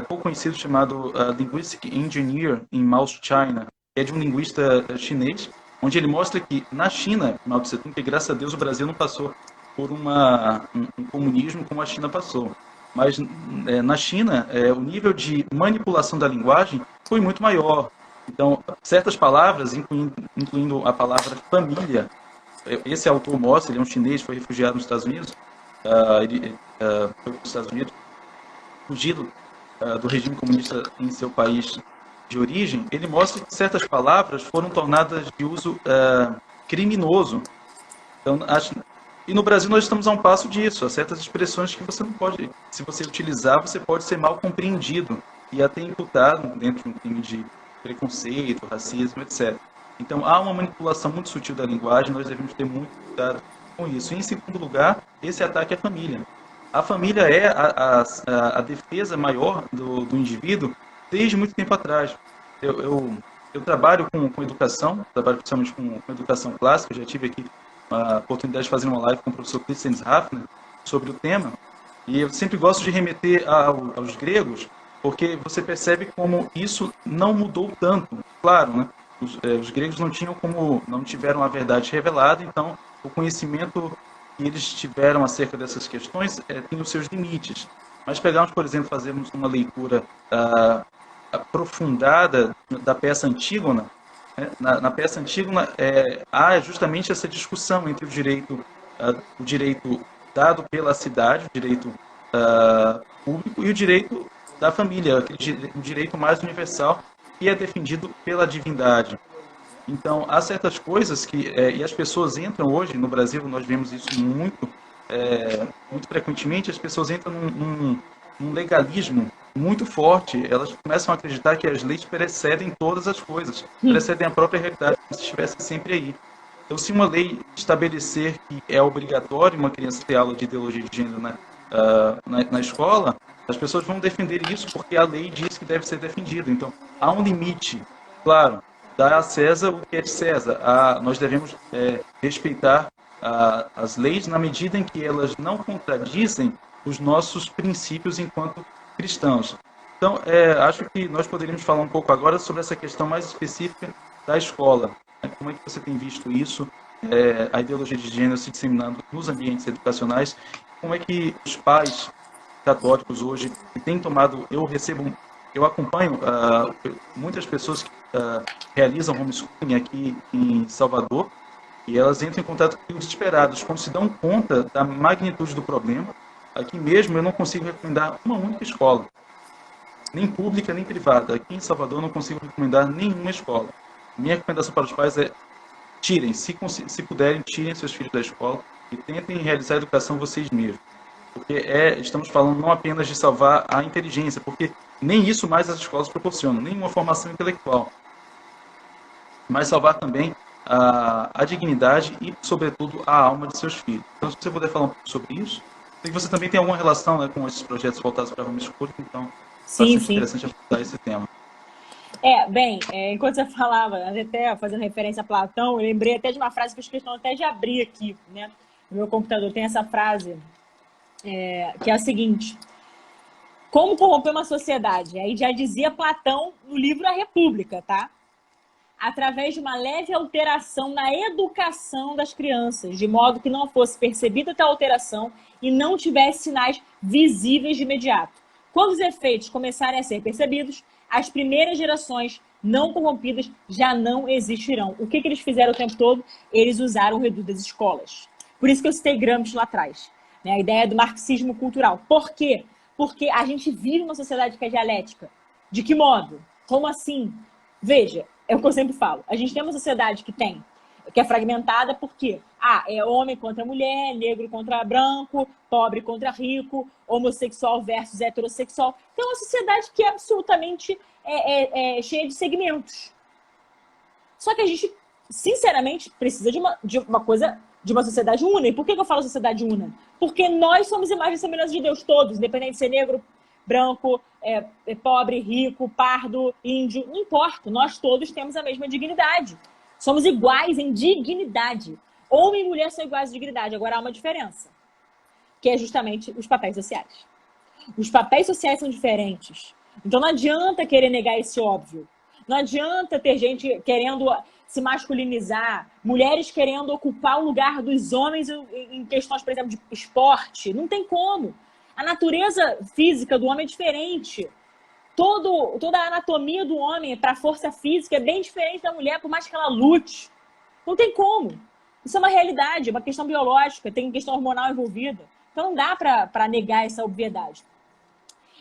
pouco conhecido chamado Linguistic Engineer in Mao China, que é de um linguista chinês, onde ele mostra que na China, Mao Tse Tung, que graças a Deus o Brasil não passou por um comunismo como a China passou. Mas na China, o nível de manipulação da linguagem foi muito maior. Então, certas palavras, incluindo a palavra família, esse autor mostra, ele é um chinês, foi refugiado nos Estados Unidos, ele foi para os Estados Unidos, fugido do regime comunista em seu país de origem, ele mostra que certas palavras foram tornadas de uso criminoso. Então, e no Brasil nós estamos a um passo disso, há certas expressões que você não pode, se você utilizar, você pode ser mal compreendido e até imputado dentro de um crime de preconceito, racismo, etc. Então há uma manipulação muito sutil da linguagem, nós devemos ter muito cuidado com isso. E, em segundo lugar, esse ataque à família. A família é a defesa maior do indivíduo desde muito tempo atrás. Eu trabalho com educação, trabalho principalmente com educação clássica, eu já tive aqui a oportunidade de fazer uma live com o professor Christian Hafner sobre o tema, e eu sempre gosto de remeter aos gregos, porque você percebe como isso não mudou tanto. Claro, né? Os gregos não tiveram a verdade revelada, então o conhecimento que eles tiveram acerca dessas questões tem os seus limites. Mas pegarmos, por exemplo, fazermos uma leitura aprofundada da peça Antígona, né? Na peça Antígona há justamente essa discussão entre o direito dado pela cidade, o direito público e o direito da família, o direito mais universal que é defendido pela divindade. Então, há certas coisas e as pessoas entram hoje, no Brasil nós vemos isso muito frequentemente, as pessoas entram num legalismo muito forte, elas começam a acreditar que as leis precedem todas as coisas, precedem a própria realidade, como se estivesse sempre aí. Então, se uma lei estabelecer que é obrigatório uma criança ter aula de ideologia de gênero na escola, as pessoas vão defender isso porque a lei diz que deve ser defendido. Então, há um limite, claro, dar a César o que é de César. Nós devemos respeitar as leis na medida em que elas não contradizem os nossos princípios enquanto cristãos. Então, acho que nós poderíamos falar um pouco agora sobre essa questão mais específica da escola. Como é que você tem visto isso, a ideologia de gênero se disseminando nos ambientes educacionais? Como é que os pais católicos hoje têm tomado... Eu acompanho muitas pessoas que realizam homeschooling aqui em Salvador e elas entram em contato comigo desesperadas, quando se dão conta da magnitude do problema. Aqui mesmo eu não consigo recomendar uma única escola, nem pública nem privada. Aqui em Salvador eu não consigo recomendar nenhuma escola. Minha recomendação para os pais é tirem, se puderem, tirem seus filhos da escola e tentem realizar a educação vocês mesmos. Porque estamos falando não apenas de salvar a inteligência, porque nem isso mais as escolas proporcionam, nem uma formação intelectual, mas salvar também a dignidade e, sobretudo, a alma de seus filhos. Então, se você puder falar um pouco sobre isso, sei que você também tem alguma relação, né, com esses projetos voltados para a homeschooling, então Sim, bastante sim. interessante abordar esse tema. Enquanto você falava, até fazendo referência a Platão, eu lembrei até de uma frase que eu fiz questão até de abrir aqui, né? No meu computador tem essa frase, que é a seguinte: como corromper uma sociedade? Aí já dizia Platão no livro A República, tá? Através de uma leve alteração na educação das crianças, de modo que não fosse percebida tal alteração e não tivesse sinais visíveis de imediato. Quando os efeitos começarem a ser percebidos, as primeiras gerações não corrompidas já não existirão. O que eles fizeram o tempo todo? Eles usaram o reduto das escolas. Por isso que eu citei Gramsci lá atrás, né? A ideia do marxismo cultural. Por quê? Porque a gente vive uma sociedade que é dialética. De que modo? Como assim? Veja, é o que eu sempre falo. A gente tem uma sociedade que é fragmentada porque é homem contra mulher, negro contra branco, pobre contra rico, homossexual versus heterossexual. Então, é uma sociedade que é absolutamente cheia de segmentos. Só que a gente, sinceramente, precisa de uma sociedade una. E por que eu falo sociedade una? Porque nós somos imagens e semelhanças de Deus todos, independente de ser negro, branco, pobre, rico, pardo, índio, não importa. Nós todos temos a mesma dignidade. Somos iguais em dignidade. Homem e mulher são iguais em dignidade. Agora há uma diferença, que é justamente os papéis sociais. Os papéis sociais são diferentes. Então não adianta querer negar esse óbvio. Não adianta ter gente querendo se masculinizar, mulheres querendo ocupar o lugar dos homens em questões, por exemplo, de esporte. Não tem como. A natureza física do homem é diferente. Toda a anatomia do homem para a força física é bem diferente da mulher, por mais que ela lute. Não tem como. Isso é uma realidade, é uma questão biológica, tem questão hormonal envolvida. Então não dá para negar essa obviedade.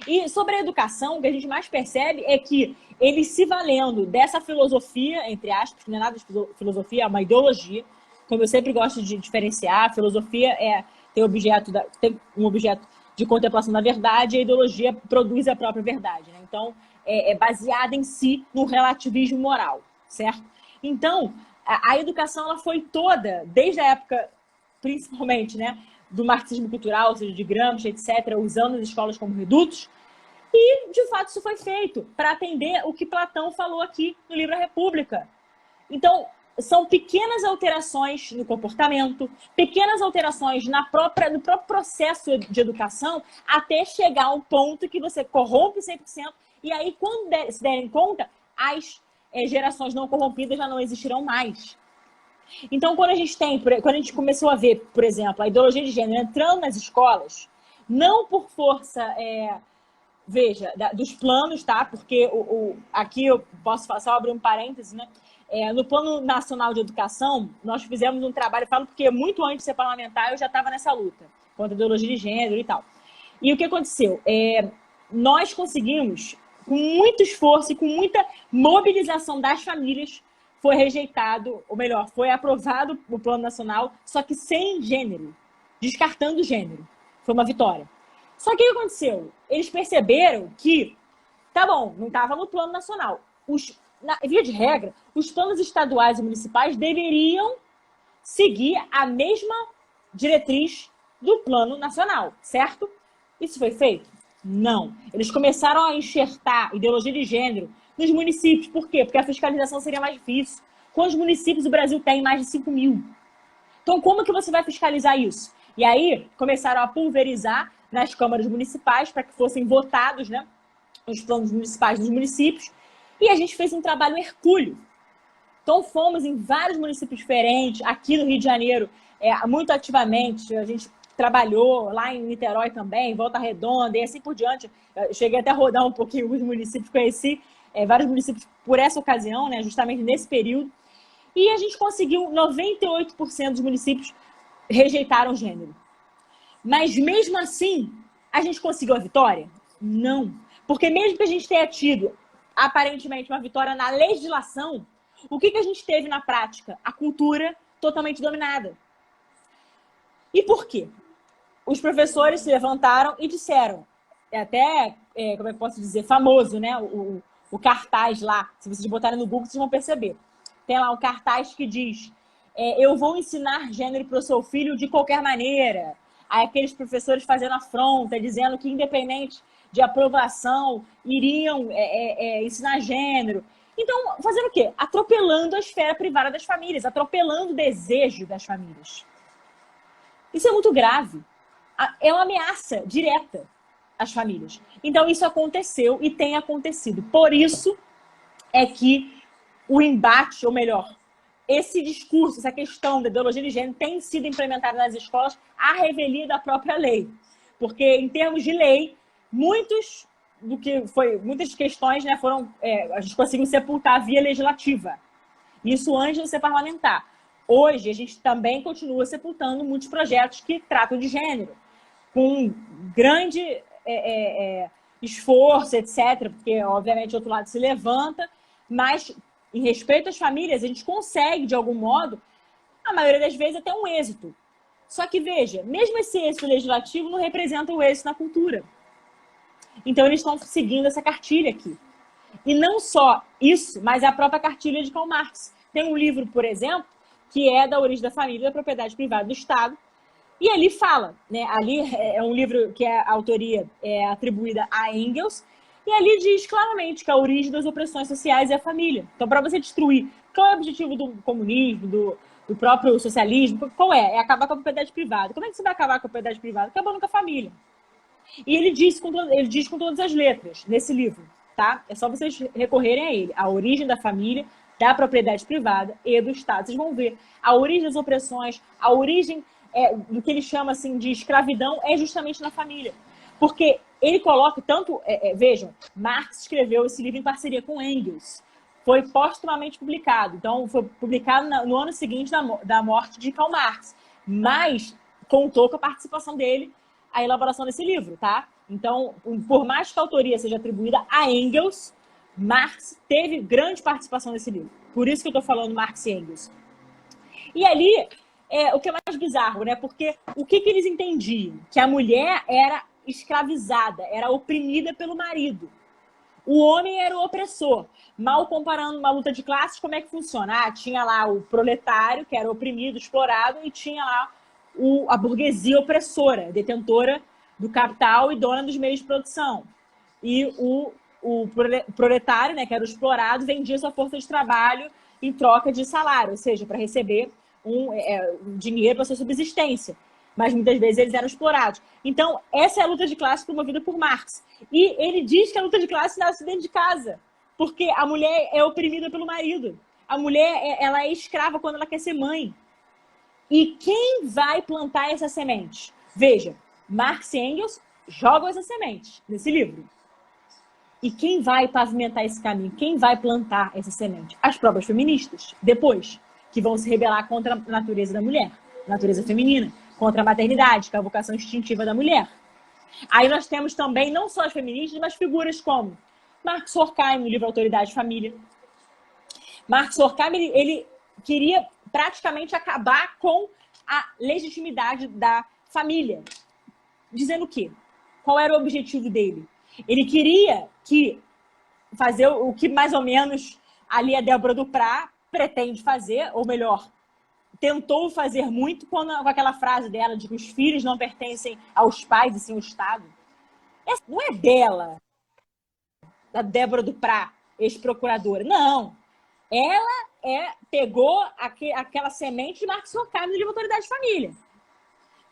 E sobre a educação, o que a gente mais percebe é que eles se valendo dessa filosofia, entre aspas, que não é nada de filosofia, é uma ideologia, como eu sempre gosto de diferenciar, a filosofia tem um objeto de contemplação da verdade, e a ideologia produz a própria verdade, né? Então, é baseada em si no relativismo moral, certo? Então, a educação ela foi toda, desde a época, principalmente, né, do marxismo cultural, ou seja, de Gramsci, etc., usando as escolas como redutos, e, de fato, isso foi feito para atender o que Platão falou aqui no livro A República. Então, são pequenas alterações no comportamento, pequenas alterações no próprio processo de educação, até chegar a um ponto que você corrompe 100%, e aí, quando se derem conta, as gerações não corrompidas já não existirão mais. Então, quando a gente começou a ver, por exemplo, a ideologia de gênero entrando nas escolas, não por força, veja, dos planos, tá? Porque aqui eu posso só abrir um parêntese, né? No Plano Nacional de Educação, nós fizemos um trabalho, falo porque muito antes de ser parlamentar eu já estava nessa luta contra a ideologia de gênero e tal. E o que aconteceu? Nós conseguimos, com muito esforço e com muita mobilização das famílias, foi rejeitado, ou melhor, foi aprovado o Plano Nacional, só que sem gênero, descartando o gênero. Foi uma vitória. Só que o que aconteceu? Eles perceberam que, tá bom, não estava no Plano Nacional. Via de regra, os planos estaduais e municipais deveriam seguir a mesma diretriz do Plano Nacional, certo? Isso foi feito? Não. Eles começaram a enxertar ideologia de gênero nos municípios. Por quê? Porque a fiscalização seria mais difícil. Quantos municípios o Brasil tem? Mais de 5 mil. Então, como que você vai fiscalizar isso? E aí, começaram a pulverizar nas câmaras municipais para que fossem votados, né, os planos municipais dos municípios. E a gente fez um trabalho hercúleo. Então, fomos em vários municípios diferentes. Aqui no Rio de Janeiro, muito ativamente, a gente trabalhou lá em Niterói também, Volta Redonda e assim por diante. Eu cheguei até a rodar um pouquinho os municípios, conheci vários municípios por essa ocasião, né, justamente nesse período. E a gente conseguiu 98% dos municípios rejeitaram o gênero. Mas mesmo assim, a gente conseguiu a vitória? Não. Porque mesmo que a gente tenha tido, aparentemente, uma vitória na legislação, o que a gente teve na prática? A cultura totalmente dominada. E por quê? Os professores se levantaram e disseram, até, como eu posso dizer, famoso, né? O cartaz lá, se vocês botarem no Google, vocês vão perceber. Tem lá um cartaz que diz, eu vou ensinar gênero para o seu filho de qualquer maneira. Aí aqueles professores fazendo afronta, dizendo que independente de aprovação, iriam ensinar gênero. Então, fazendo o quê? Atropelando a esfera privada das famílias, atropelando o desejo das famílias. Isso é muito grave. É uma ameaça direta às famílias. Então, isso aconteceu e tem acontecido. Por isso é que o embate, ou melhor, esse discurso, essa questão da ideologia de gênero tem sido implementada nas escolas à revelia da própria lei. Porque, em termos de lei, muitas questões, né, a gente conseguiu sepultar via legislativa. Isso antes de ser parlamentar. Hoje, a gente também continua sepultando muitos projetos que tratam de gênero, com grande esforço, etc., porque, obviamente, o outro lado se levanta, mas, em respeito às famílias, a gente consegue, de algum modo, a maioria das vezes, até um êxito. Só que, veja, mesmo esse êxito legislativo não representa o êxito na cultura. Então, eles estão seguindo essa cartilha aqui. E não só isso, mas a própria cartilha de Karl Marx. Tem um livro, por exemplo, que é da origem da família, da propriedade privada do Estado, e ali fala, né? Ali é um livro que a autoria é atribuída a Engels, e ali diz claramente que a origem das opressões sociais é a família. Então, para você destruir, qual é o objetivo do comunismo, do próprio socialismo? Qual é? É acabar com a propriedade privada. Como é que você vai acabar com a propriedade privada? Acabando com a família. E ele diz com todas as letras, nesse livro, tá? É só vocês recorrerem a ele. A origem da família, da propriedade privada e do Estado. Vocês vão ver a origem das opressões, a origem do que ele chama assim, de escravidão é justamente na família. Porque ele coloca tanto... vejam, Marx escreveu esse livro em parceria com Engels. Foi postumamente publicado. Então, foi publicado no ano seguinte da morte de Karl Marx. Mas contou com a participação dele a elaboração desse livro, tá? Então, por mais que a autoria seja atribuída a Engels, Marx teve grande participação nesse livro. Por isso que eu estou falando Marx e Engels. E ali, o que é mais bizarro, né? Porque o que eles entendiam? Que a mulher era escravizada, era oprimida pelo marido. O homem era o opressor. Mal comparando uma luta de classes, como é que funciona? Tinha lá o proletário, que era oprimido, explorado, e tinha lá a burguesia opressora, detentora do capital e dona dos meios de produção. E o o proletário, né, que era o explorado, vendia sua força de trabalho em troca de salário, ou seja, para receber um dinheiro para sua subsistência. Mas muitas vezes eles eram explorados. Então, essa é a luta de classe promovida por Marx. E ele diz que a luta de classe nasce dentro de casa, porque a mulher é oprimida pelo marido. A mulher ela é escrava quando ela quer ser mãe. E quem vai plantar essa semente? Veja, Marx e Engels jogam essa semente nesse livro. E quem vai pavimentar esse caminho? Quem vai plantar essa semente? As próprias feministas, depois, que vão se rebelar contra a natureza da mulher, a natureza feminina, contra a maternidade, que é a vocação instintiva da mulher. Aí nós temos também, não só as feministas, mas figuras como Marx Horkheim, no livro Autoridade e Família. Marx Horkheim, ele queria praticamente acabar com a legitimidade da família. Dizendo o quê? Qual era o objetivo dele? Ele queria fazer o que mais ou menos ali a Débora Duprá pretende fazer, ou melhor, tentou fazer muito com aquela frase dela de que os filhos não pertencem aos pais e sim ao Estado. Essa não é dela, da Débora Duprá, ex-procuradora. Não. Ela pegou aquela semente de Marx Horkheim no livro Autoridade de Família.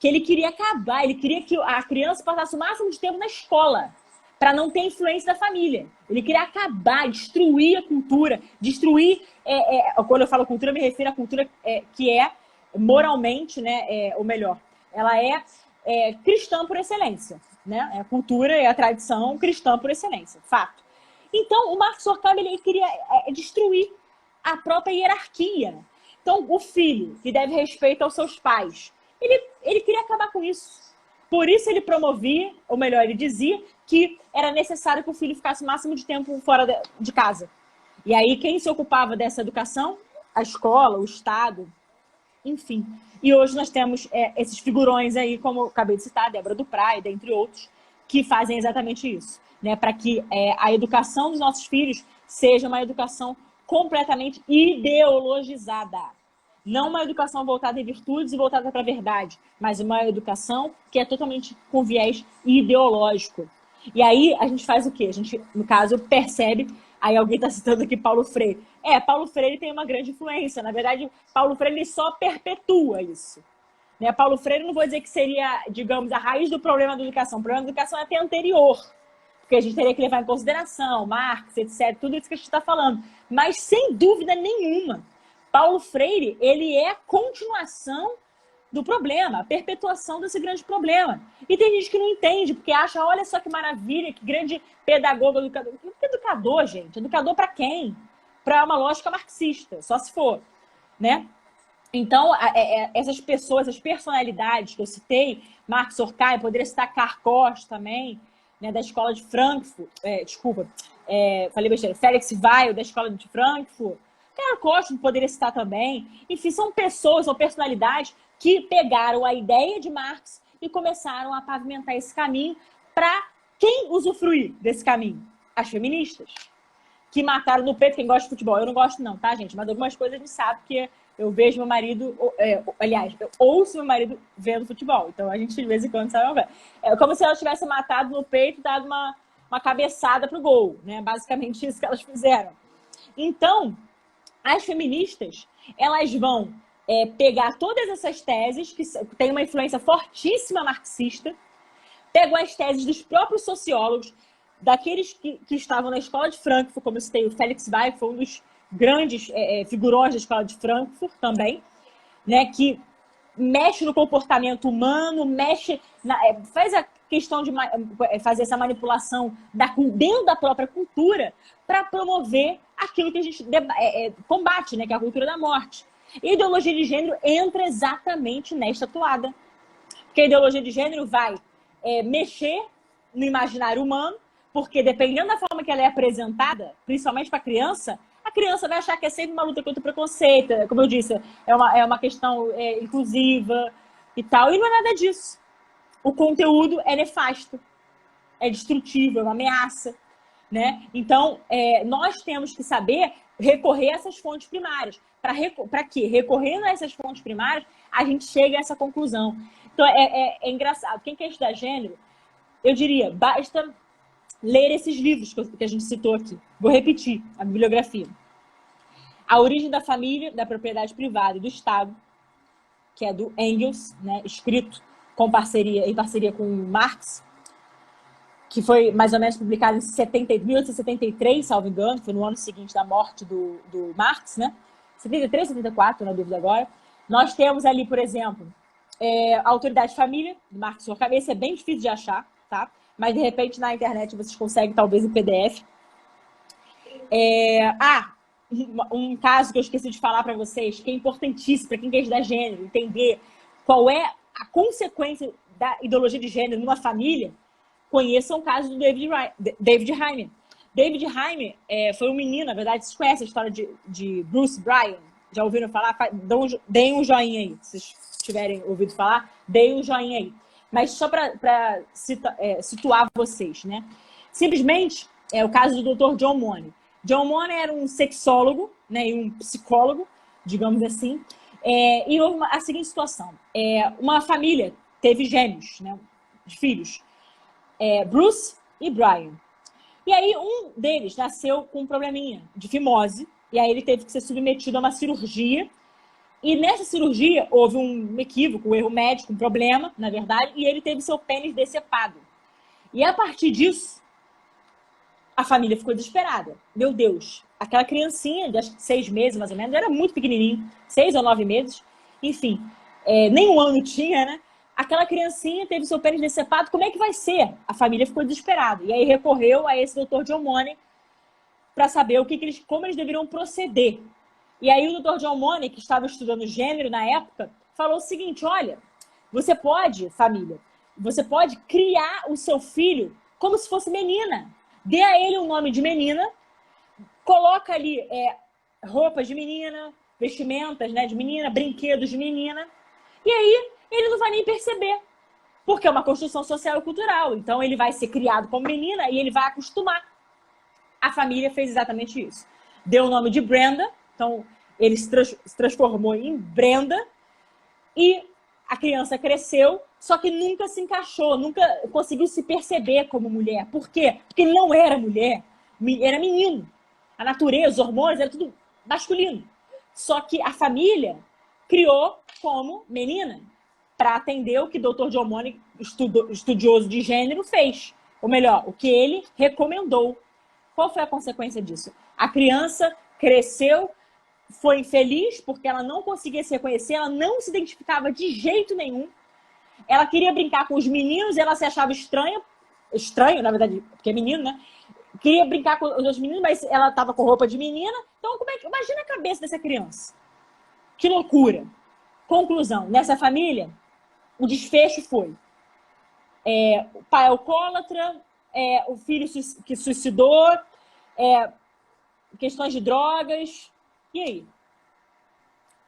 Que ele queria acabar, ele queria que a criança passasse o máximo de tempo na escola, para não ter influência da família. Ele queria acabar, destruir a cultura, destruir... quando eu falo cultura, eu me refiro à cultura que é moralmente, né, ou melhor, ela é cristã por excelência. Né? A cultura é a tradição cristã por excelência, fato. Então, o Marx Horkheim ele queria destruir a própria hierarquia. Então, o filho, que deve respeito aos seus pais, ele queria acabar com isso. Por isso ele promovia, ou melhor, ele dizia que era necessário que o filho ficasse o máximo de tempo fora de casa. E aí, quem se ocupava dessa educação? A escola, o Estado, enfim. E hoje nós temos esses figurões aí, como eu acabei de citar, Débora Duprá, dentre outros, que fazem exatamente isso. Né? Para que a educação dos nossos filhos seja uma educação completamente ideologizada. Não uma educação voltada em virtudes e voltada para a verdade, mas uma educação que é totalmente com viés ideológico. E aí a gente faz o quê? A gente, no caso, percebe... Aí alguém está citando aqui Paulo Freire. Paulo Freire tem uma grande influência. Na verdade, Paulo Freire ele só perpetua isso. Né? Paulo Freire, não vou dizer que seria, digamos, a raiz do problema da educação. O problema da educação é até anterior. Porque a gente teria que levar em consideração Marx, etc. Tudo isso que a gente está falando. Mas, sem dúvida nenhuma, Paulo Freire, ele é a continuação do problema, a perpetuação desse grande problema. E tem gente que não entende, porque acha, olha só que maravilha, que grande pedagogo, educador. Que educador, gente? Educador para quem? Para uma lógica marxista, só se for, né? Então, essas pessoas, essas personalidades que eu citei, Marx Horkheim, poderia citar Karl Korsch também, né, da escola de Frankfurt, falei besteira, Felix Weil, da escola de Frankfurt, Karl Korsch poderia citar também. Enfim, são pessoas ou personalidades que pegaram a ideia de Marx e começaram a pavimentar esse caminho para quem usufruir desse caminho? As feministas, que mataram no peito quem gosta de futebol. Eu não gosto não, tá, gente? Mas algumas coisas a gente sabe, porque eu vejo meu marido... aliás, eu ouço meu marido vendo futebol. Então, a gente, de vez em quando, sabe? É como se ela tivesse matado no peito e dado uma cabeçada pro gol, né? Basicamente isso que elas fizeram. Então, as feministas, elas vão pegar todas essas teses, que têm uma influência fortíssima marxista, pegam as teses dos próprios sociólogos, daqueles que estavam na escola de Frankfurt, como eu citei, o Felix Weil, foi um dos grandes figurões da escola de Frankfurt também, né, que mexe no comportamento humano, faz a questão de fazer essa manipulação dentro da própria cultura para promover aquilo que a gente combate, né, que é a cultura da morte. E a ideologia de gênero entra exatamente nesta toada. Porque a ideologia de gênero vai mexer no imaginário humano, porque dependendo da forma que ela é apresentada, principalmente para a criança vai achar que é sempre uma luta contra o preconceito, como eu disse, é uma questão inclusiva e tal, e não é nada disso. O conteúdo é nefasto, é destrutivo, é uma ameaça, né? Então, nós temos que saber recorrer a essas fontes primárias. Para quê? Recorrendo a essas fontes primárias, a gente chega a essa conclusão. Então, é engraçado. Quem quer estudar gênero, eu diria, basta ler esses livros que a gente citou aqui. Vou repetir a bibliografia. A Origem da Família, da Propriedade Privada e do Estado, que é do Engels, né, escrito em parceria com Marx, que foi mais ou menos publicado em 1873, salvo engano, foi no ano seguinte da morte do Marx, né? 73, 74, na dúvida agora. Nós temos ali, por exemplo, a Autoridade de Família, do Marx Horkheimer. Esse é bem difícil de achar, tá? Mas, de repente, na internet vocês conseguem, talvez, em PDF. Um caso que eu esqueci de falar para vocês, que é importantíssimo para quem quer estudar gênero, entender qual é a consequência da ideologia de gênero numa família. Conheçam o caso do David Heimer. David Heimer foi um menino, na verdade, vocês conhecem a história de Bruce Bryan? Já ouviram falar? Deem um joinha aí, se vocês tiverem ouvido falar, deem um joinha aí. Mas só para situar vocês, né? Simplesmente, é o caso do Dr. John Money. John Money era um sexólogo, né, e um psicólogo, digamos assim, e houve a seguinte situação. Uma família teve gêmeos, né, de filhos, Bruce e Brian. E aí um deles nasceu com um probleminha de fimose, e aí ele teve que ser submetido a uma cirurgia, e nessa cirurgia houve um equívoco, um erro médico, um problema, na verdade, e ele teve seu pênis decepado. E a partir disso, a família ficou desesperada. Meu Deus, aquela criancinha de acho que 6 meses, mais ou menos, era muito pequenininho, 6 ou 9 meses, enfim, nem um ano tinha, né? Aquela criancinha teve seu pênis decepado, como é que vai ser? A família ficou desesperada. E aí recorreu a esse Dr. John Money para saber como eles deveriam proceder. E aí o Dr. John Money, que estava estudando gênero na época, falou o seguinte: olha, você pode, família, você pode criar o seu filho como se fosse menina. Dê a ele um nome de menina, coloca ali roupas de menina, vestimentas, né, de menina, brinquedos de menina, e aí ele não vai nem perceber, porque é uma construção social e cultural. Então ele vai ser criado como menina e ele vai acostumar. A família fez exatamente isso. Deu o nome de Brenda, então ele se transformou em Brenda, e a criança cresceu, só que nunca se encaixou, nunca conseguiu se perceber como mulher. Por quê? Porque ele não era mulher, era menino. A natureza, os hormônios, era tudo masculino. Só que a família criou como menina, para atender o que o Dr. John Money, estudioso de gênero, fez. Ou melhor, o que ele recomendou. Qual foi a consequência disso? A criança cresceu, foi infeliz porque ela não conseguia se reconhecer, ela não se identificava de jeito nenhum. Ela queria brincar com os meninos, ela se achava estranho, na verdade, porque é menino, né? Queria brincar com os meninos, mas ela estava com roupa de menina. Então, imagina a cabeça dessa criança. Que loucura. Conclusão, nessa família, o desfecho foi o pai alcoólatra, o filho que suicidou, questões de drogas. E aí?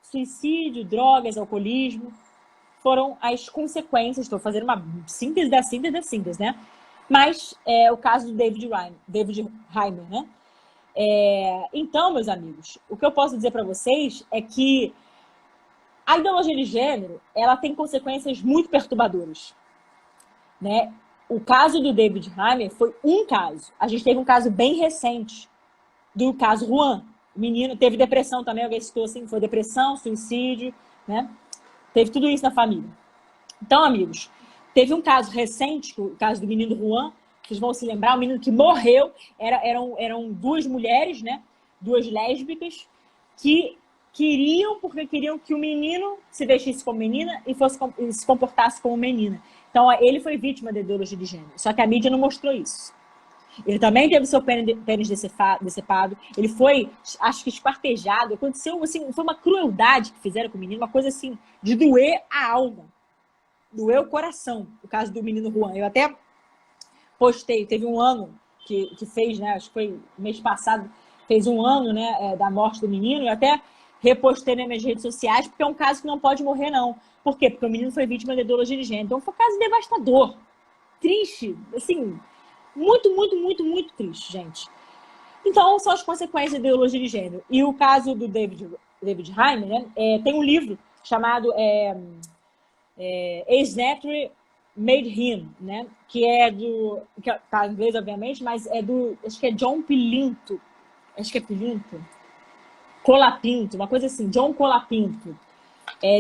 Suicídio, drogas, alcoolismo foram as consequências. Estou fazendo uma síntese da síntese da síntese, né? Mas o caso do David Heimer, né? Então, meus amigos, o que eu posso dizer para vocês é que a ideologia de gênero, ela tem consequências muito perturbadoras, né? O caso do David Heimer foi um caso. A gente teve um caso bem recente do caso Juan. O menino teve depressão também, alguém citou assim, foi depressão, suicídio, né? Teve tudo isso na família. Então, amigos, teve um caso recente, o caso do menino Juan, vocês vão se lembrar, o menino que morreu, eram 2 mulheres, né? 2 lésbicas, que porque queriam que o menino se vestisse como menina e se comportasse como menina. Então, ele foi vítima da ideologia de gênero. Só que a mídia não mostrou isso. Ele também teve seu pênis decepado. Ele foi, acho que, esquartejado. Aconteceu, assim, foi uma crueldade que fizeram com o menino. Uma coisa, assim, de doer a alma. Doer o coração. O caso do menino Juan. Eu até postei. Teve um ano que fez, né? Acho que foi mês passado. Fez um ano, né? Da morte do menino. Eu até repostei nas minhas redes sociais, porque é um caso que não pode morrer, não. Por quê? Porque o menino foi vítima de ideologia de gênero. Então, foi um caso devastador. Triste. Assim, muito, muito, muito, muito triste, gente. Então, são as consequências da ideologia de gênero. E o caso do David Heimer, né? Tem um livro chamado Age Natural Made Him, né? Que é do... que tá em inglês, obviamente, mas é do... acho que é John Pilinto. Acho que é Pilinto. Colapinto, uma coisa assim. John Colapinto.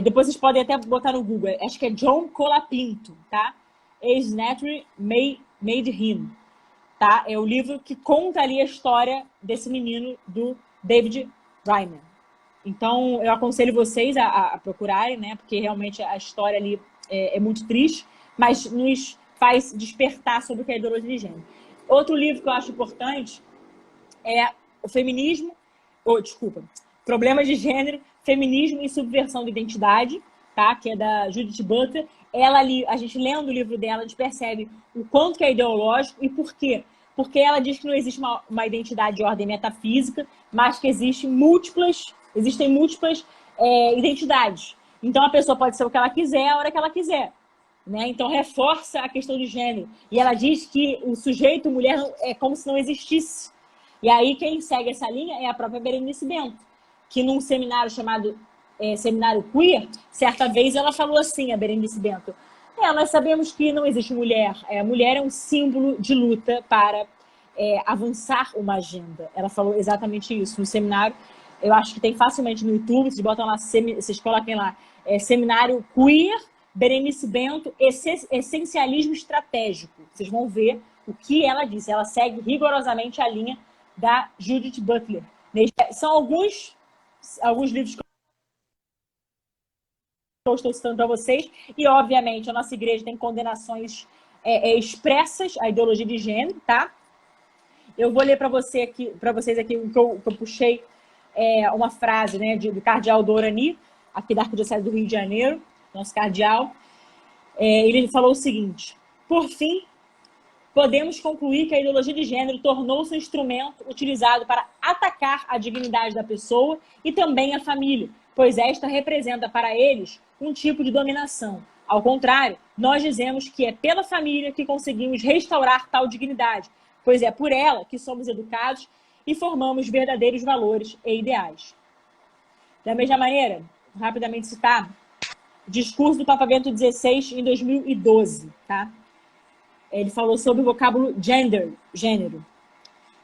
Depois vocês podem até botar no Google. Acho que é John Colapinto, tá? Is Naturally Made Him. Tá? É o livro que conta ali a história desse menino do David Reimer. Então, eu aconselho vocês a procurarem, né? Porque realmente a história ali é muito triste, mas nos faz despertar sobre o que é ideologia de gênero. Outro livro que eu acho importante é o feminismo, Problemas de Gênero, Feminismo e Subversão da Identidade, tá? Que é da Judith Butler. Ela ali, a gente lendo o livro dela, a gente percebe o quanto que é ideológico e por quê. Porque ela diz que não existe uma identidade de ordem metafísica, mas que existem múltiplas identidades. Então, a pessoa pode ser o que ela quiser, a hora que ela quiser. Né? Então, reforça a questão de gênero. E ela diz que o sujeito, mulher, é como se não existisse. E aí, quem segue essa linha é a própria Berenice Bento, que num seminário chamado Seminário Queer, certa vez ela falou assim, a Berenice Bento, nós sabemos que não existe mulher. A mulher é um símbolo de luta para avançar uma agenda. Ela falou exatamente isso no seminário. Eu acho que tem facilmente no YouTube, vocês botam lá, vocês coloquem lá, Seminário Queer, Berenice Bento, Essencialismo Estratégico. Vocês vão ver o que ela disse. Ela segue rigorosamente a linha da Judith Butler. São alguns livros que eu estou citando para vocês, e obviamente a nossa igreja tem condenações expressas à ideologia de gênero, tá? Eu vou ler para vocês aqui o que eu puxei, uma frase, né, do cardeal Dorani, aqui da Arquidiocese do Rio de Janeiro, nosso cardeal. Ele falou o seguinte: por fim, podemos concluir que a ideologia de gênero tornou-se um instrumento utilizado para atacar a dignidade da pessoa e também a família, pois esta representa para eles um tipo de dominação. Ao contrário, nós dizemos que é pela família que conseguimos restaurar tal dignidade, pois é por ela que somos educados e formamos verdadeiros valores e ideais. Da mesma maneira, rapidamente citar, discurso do Papa Bento XVI em 2012, tá? Ele falou sobre o vocábulo gênero.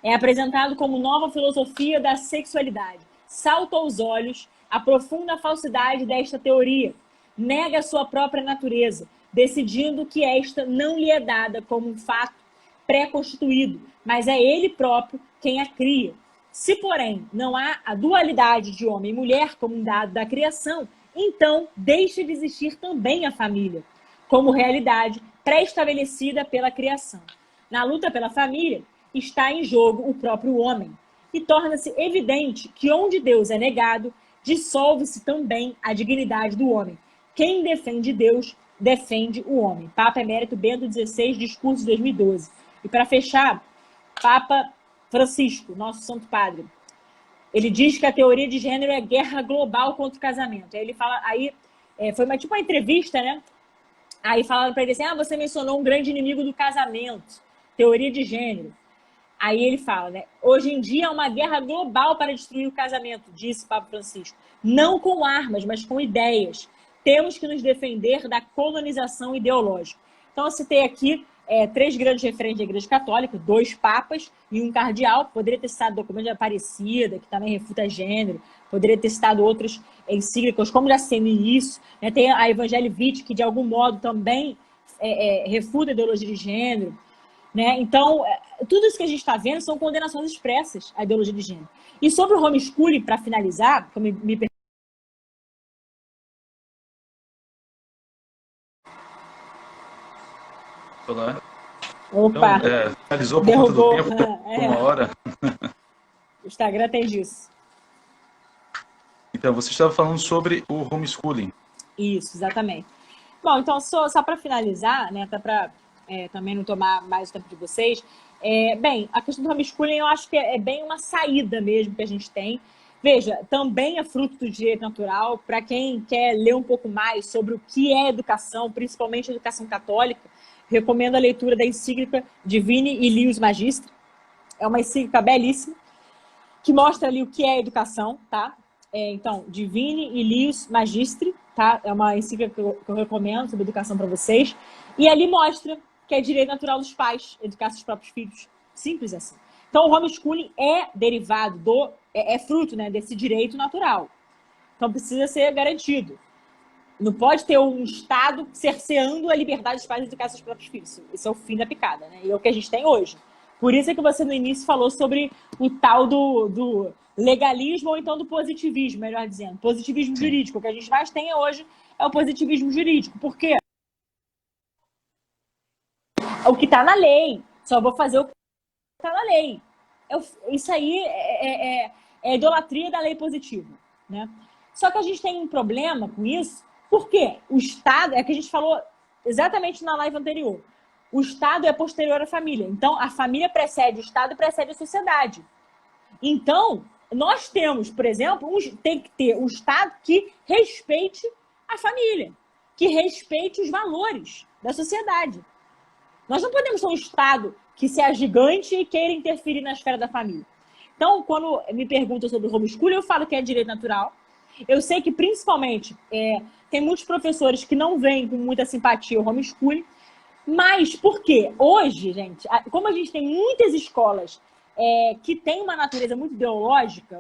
É apresentado como nova filosofia da sexualidade. Salta aos olhos a profunda falsidade desta teoria. Nega sua própria natureza, decidindo que esta não lhe é dada como um fato pré-constituído, mas é ele próprio quem a cria. Se, porém, não há a dualidade de homem e mulher como um dado da criação, então deixa de existir também a família, como realidade pré-estabelecida pela criação. Na luta pela família, está em jogo o próprio homem. E torna-se evidente que onde Deus é negado, dissolve-se também a dignidade do homem. Quem defende Deus, defende o homem. Papa Emérito Bento XVI, discurso de 2012. E para fechar, Papa Francisco, nosso Santo Padre, ele diz que a teoria de gênero é guerra global contra o casamento. Aí ele fala, foi tipo uma entrevista, né? Aí falaram para ele assim, você mencionou um grande inimigo do casamento, teoria de gênero. Aí ele fala, né? Hoje em dia é uma guerra global para destruir o casamento, disse Papa Francisco. Não com armas, mas com ideias. Temos que nos defender da colonização ideológica. Então eu citei aqui 3 grandes referentes da Igreja Católica, 2 papas e um cardeal. Poderia ter citado o documento de Aparecida, que também refuta gênero. Poderia ter citado outras encíclicas, como já semi isso. Né? Tem a Evangelii Vitae, que de algum modo também refuta a ideologia de gênero. Né? Então, tudo isso que a gente está vendo são condenações expressas à ideologia de gênero. E sobre o homeschooling, para finalizar, como me Olá. Opa, então, finalizou por derrubou. conta do tempo, uma hora. O Instagram tem disso. Então, você estava falando sobre o homeschooling. Isso, exatamente. Bom, então, só para finalizar, né, até para também não tomar mais o tempo de vocês, bem, a questão do homeschooling eu acho que é bem uma saída mesmo que a gente tem. Veja, também é fruto do direito natural. Para quem quer ler um pouco mais sobre o que é educação, principalmente educação católica, recomendo a leitura da encíclica Divini Ilius Magistri. É uma encíclica belíssima, que mostra ali o que é educação, tá? Então, Divine Ilius Magistri, tá? É uma encíclica que eu recomendo sobre educação para vocês. E ali mostra que é direito natural dos pais educar seus próprios filhos. Simples assim. Então, o homeschooling é derivado é fruto, né, desse direito natural. Então, precisa ser garantido. Não pode ter um Estado cerceando a liberdade dos pais de educar seus próprios filhos. Isso é o fim da picada, né? E é o que a gente tem hoje. Por isso é que você, no início, falou sobre o tal do legalismo ou então do positivismo, melhor dizendo. Positivismo jurídico. O que a gente mais tem hoje é o positivismo jurídico. Por quê? O que está na lei. Só vou fazer o que está na lei. Isso aí é idolatria da lei positiva, né? Só que a gente tem um problema com isso, porque o Estado, é que a gente falou exatamente na live anterior, o Estado é posterior à família. Então, a família precede o Estado e precede a sociedade. Então, nós temos, por exemplo, tem que ter um Estado que respeite a família, que respeite os valores da sociedade. Nós não podemos ter um Estado que seja gigante e queira interferir na esfera da família. Então, quando me perguntam sobre o homeschooling, eu falo que é direito natural. Eu sei que, principalmente, tem muitos professores que não veem com muita simpatia o homeschooling. Mas por quê? Hoje, gente, como a gente tem muitas escolas que têm uma natureza muito ideológica,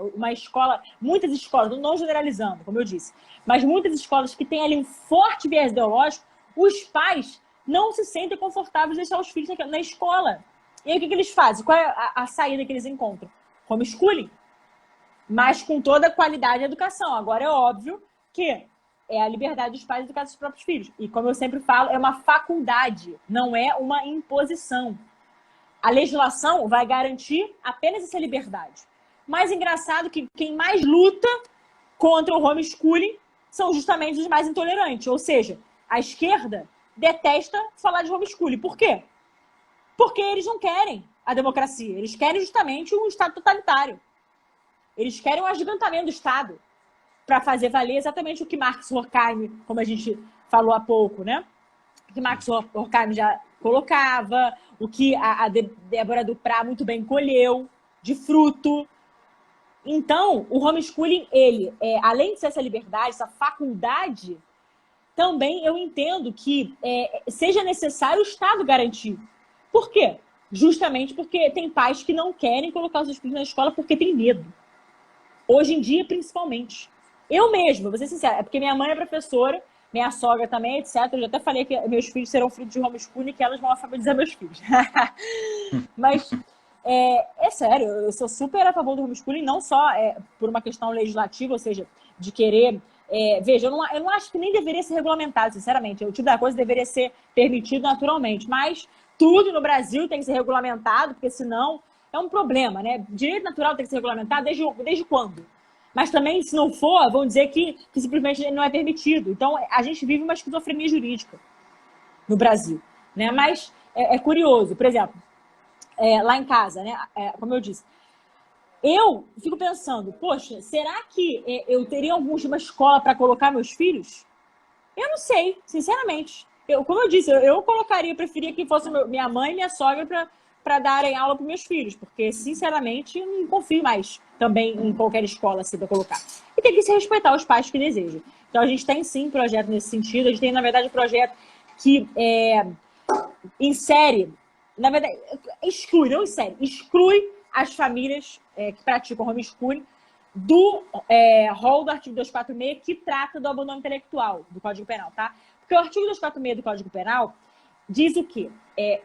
muitas escolas, não generalizando, como eu disse, mas muitas escolas que têm ali um forte viés ideológico, os pais não se sentem confortáveis de deixar os filhos na escola. E aí o que eles fazem? Qual é a saída que eles encontram? Homeschooling. Mas com toda a qualidade de educação. Agora é óbvio que é a liberdade dos pais de educar seus próprios filhos. E como eu sempre falo, é uma faculdade, não é uma imposição. A legislação vai garantir apenas essa liberdade. Mas engraçado que quem mais luta contra o homeschooling são justamente os mais intolerantes. Ou seja, a esquerda detesta falar de homeschooling. Por quê? Porque eles não querem a democracia. Eles querem justamente um Estado totalitário. Eles querem um agigantamento do Estado para fazer valer exatamente o que Marx Horkheim, como a gente falou há pouco, né? O que Marx Horkheim já colocava, o que a Débora Duprá muito bem colheu de fruto. Então, o homeschooling, ele, além de ser essa liberdade, essa faculdade, também eu entendo que seja necessário o Estado garantir. Por quê? Justamente porque tem pais que não querem colocar os seus filhos na escola porque tem medo. Hoje em dia, principalmente. Eu mesma, vou ser sincera, é porque minha mãe é professora, minha sogra também, etc. Eu já até falei que meus filhos serão fruto de homeschooling e que elas vão alfabetizar meus filhos. Mas, sério, eu sou super a favor do homeschooling, não só por uma questão legislativa, ou seja, de querer... veja, eu não acho que nem deveria ser regulamentado, sinceramente. O tipo da coisa deveria ser permitido naturalmente. Mas tudo no Brasil tem que ser regulamentado, porque senão é um problema, né? Direito natural tem que ser regulamentado desde quando? Mas também, se não for, vão dizer que simplesmente não é permitido. Então, a gente vive uma esquizofrenia jurídica no Brasil, né? Mas é curioso. Por exemplo, lá em casa, né? Como eu disse, eu fico pensando, poxa, será que eu teria alguma escola para colocar meus filhos? Eu não sei, sinceramente. Como eu disse, eu preferia que fosse minha mãe e minha sogra para darem aula para meus filhos, porque, sinceramente, eu não confio mais também em qualquer escola assim para colocar. E tem que se respeitar os pais que desejam. Então, a gente tem, sim, projeto nesse sentido. A gente tem, na verdade, um projeto que insere, na verdade, exclui as famílias que praticam homeschooling do rol do artigo 246, que trata do abandono intelectual do Código Penal, tá? Porque o artigo 246 do Código Penal diz o quê?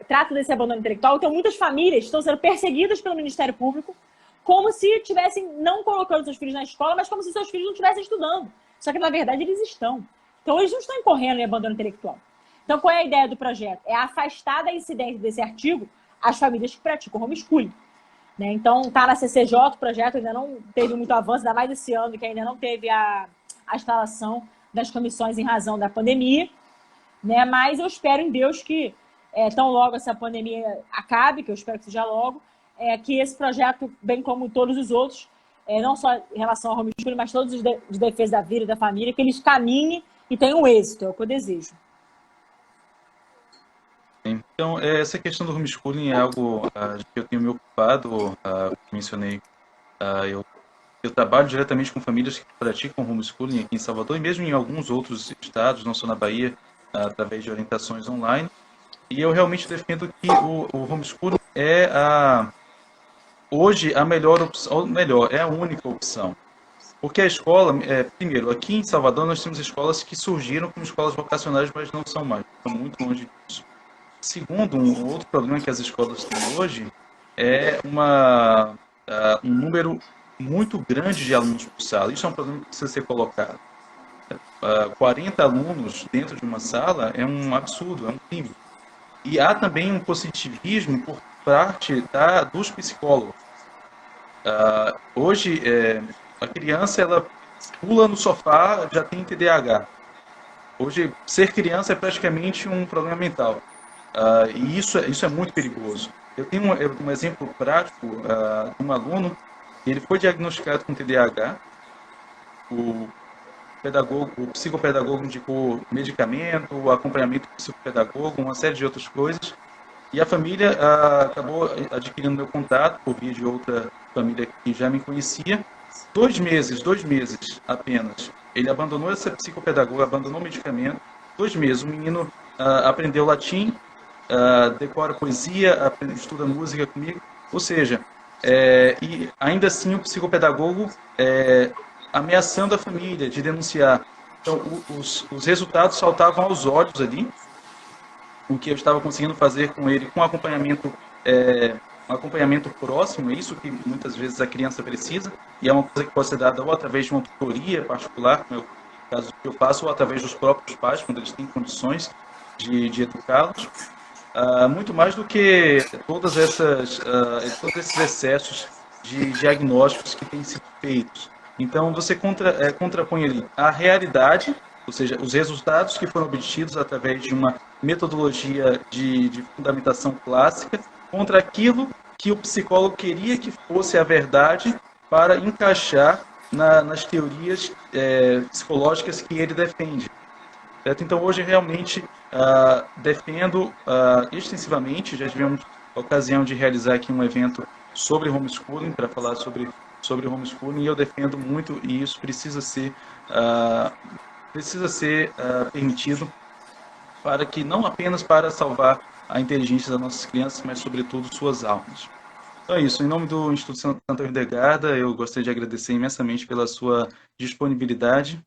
Trata desse abandono intelectual. Então, muitas famílias estão sendo perseguidas pelo Ministério Público como se estivessem não colocando seus filhos na escola, mas como se seus filhos não estivessem estudando. Só que, na verdade, eles estão. Então, eles não estão incorrendo em abandono intelectual. Então, qual é a ideia do projeto? É afastar da incidência desse artigo as famílias que praticam homeschooling. Né? Então, está na CCJ, o projeto ainda não teve muito avanço, ainda mais esse ano, que ainda não teve a instalação das comissões em razão da pandemia. Né? Mas eu espero em Deus que, tão logo essa pandemia acabe, que eu espero que seja logo, que esse projeto, bem como todos os outros, não só em relação ao homeschooling, mas todos os de defesa da vida e da família, que eles caminhem e tenham êxito, é o que eu desejo. Então, essa questão do homeschooling é algo que eu tenho me ocupado, mencionei, eu eu trabalho diretamente com famílias que praticam homeschooling aqui em Salvador e mesmo em alguns outros estados, não só na Bahia, através de orientações online. E eu realmente defendo que o homeschooling hoje a melhor opção, ou melhor, é a única opção. Porque a escola, primeiro, aqui em Salvador nós temos escolas que surgiram como escolas vocacionais, mas não são mais, estão muito longe disso. Segundo, um outro problema que as escolas têm hoje é um número muito grande de alunos por sala. Isso é um problema que precisa ser colocado. 40 alunos dentro de uma sala é um absurdo, é um crime. E há também um positivismo por parte dos psicólogos. Hoje, a criança ela pula no sofá, já tem TDAH. Hoje, ser criança é praticamente um problema mental. E isso é muito perigoso. Eu tenho um exemplo prático de um aluno, ele foi diagnosticado com TDAH, o o psicopedagogo indicou medicamento, o acompanhamento do psicopedagogo, uma série de outras coisas. E a família acabou adquirindo meu contato por via de outra família que já me conhecia. 2 meses apenas. Ele abandonou essa psicopedagoga, abandonou o medicamento. 2 meses, o menino aprendeu latim, decora poesia, estuda música comigo. Ou seja, e ainda assim o psicopedagogo ameaçando a família de denunciar. Então, os resultados saltavam aos olhos ali, o que eu estava conseguindo fazer com ele, com um acompanhamento próximo, é isso que muitas vezes a criança precisa, e é uma coisa que pode ser dada ou através de uma tutoria particular, como é o caso que eu faço, ou através dos próprios pais, quando eles têm condições de educá-los. Muito mais do que todos esses excessos de diagnósticos que têm sido feitos. Então, você contrapõe ali a realidade, ou seja, os resultados que foram obtidos através de uma metodologia de fundamentação clássica, contra aquilo que o psicólogo queria que fosse a verdade para encaixar nas teorias psicológicas que ele defende. Certo? Então, hoje, realmente, defendo extensivamente, já tivemos a ocasião de realizar aqui um evento sobre homeschooling, para falar sobre homeschooling, e eu defendo muito, e isso precisa ser permitido para que, não apenas para salvar a inteligência das nossas crianças, mas, sobretudo, suas almas. Então é isso. Em nome do Instituto Santa Hildegarda, eu gostaria de agradecer imensamente pela sua disponibilidade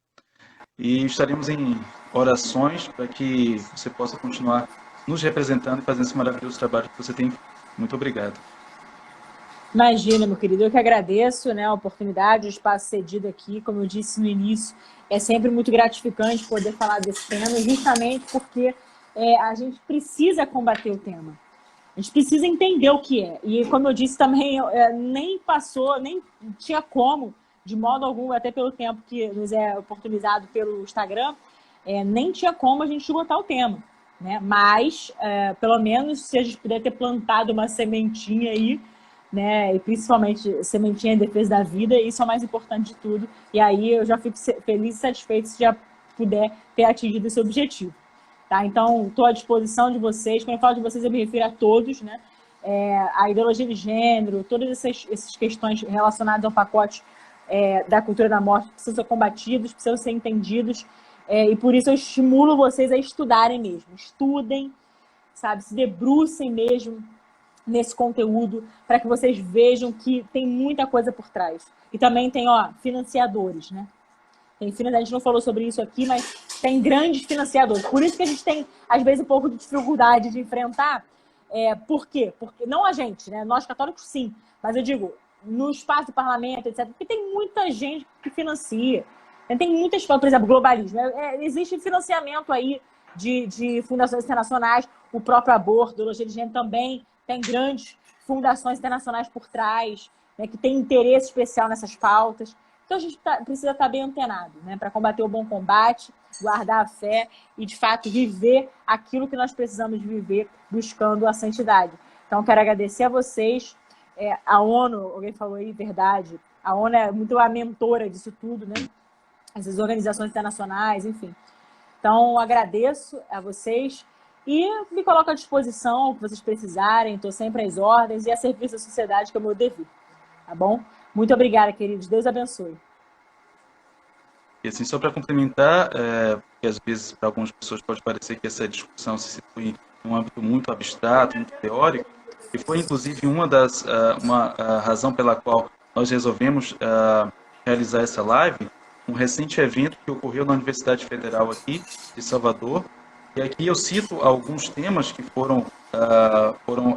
e estaremos em orações para que você possa continuar nos representando e fazendo esse maravilhoso trabalho que você tem. Muito obrigado. Imagina, meu querido, eu que agradeço, né, a oportunidade, o espaço cedido aqui. Como eu disse no início, é sempre muito gratificante poder falar desse tema, justamente porque a gente precisa combater o tema. A gente precisa entender o que é. E, como eu disse também, nem tinha como, de modo algum, até pelo tempo que nos é oportunizado pelo Instagram, nem tinha como a gente esgotar o tema. Né? Mas, pelo menos, se a gente puder ter plantado uma sementinha aí, né? E principalmente sementinha em defesa da vida, isso é o mais importante de tudo. E aí eu já fico feliz e satisfeito se já puder ter atingido esse objetivo. Tá? Então, estou à disposição de vocês. Quando eu falo de vocês, eu me refiro a todos, né? A ideologia de gênero, todas essas questões relacionadas ao pacote da cultura da morte precisam ser combatidos, precisam ser entendidos. E por isso eu estimulo vocês a estudarem mesmo. Estudem, sabe? Se debrucem mesmo nesse conteúdo, para que vocês vejam que tem muita coisa por trás. E também tem, financiadores, né? A gente não falou sobre isso aqui, mas tem grandes financiadores. Por isso que a gente tem, às vezes, um pouco de dificuldade de enfrentar. Por quê? Porque, não a gente, né? Nós católicos, sim. Mas eu digo, no espaço do parlamento, etc. Porque tem muita gente que financia. Tem muitas, por exemplo, globalismo. Existe financiamento aí de fundações internacionais. O próprio aborto, ideologia de gênero também tem grandes fundações internacionais por trás, né, que tem interesse especial nessas pautas. Então, a gente precisa estar bem antenado, né, para combater o bom combate, guardar a fé e, de fato, viver aquilo que nós precisamos de viver, buscando a santidade. Então, quero agradecer a vocês. A ONU, alguém falou aí, verdade, a ONU é muito a mentora disso tudo, né? Essas organizações internacionais, enfim. Então, agradeço a vocês e me coloco à disposição, o que vocês precisarem. Estou sempre às ordens e a serviço da sociedade, que é o meu dever. Tá bom? Muito obrigada, queridos. Deus abençoe. E assim, só para complementar, porque às vezes para algumas pessoas pode parecer que essa discussão se situe em um âmbito muito abstrato, muito teórico, e foi inclusive uma razão pela qual nós resolvemos realizar essa live, um recente evento que ocorreu na Universidade Federal aqui de Salvador, e aqui eu cito alguns temas que foram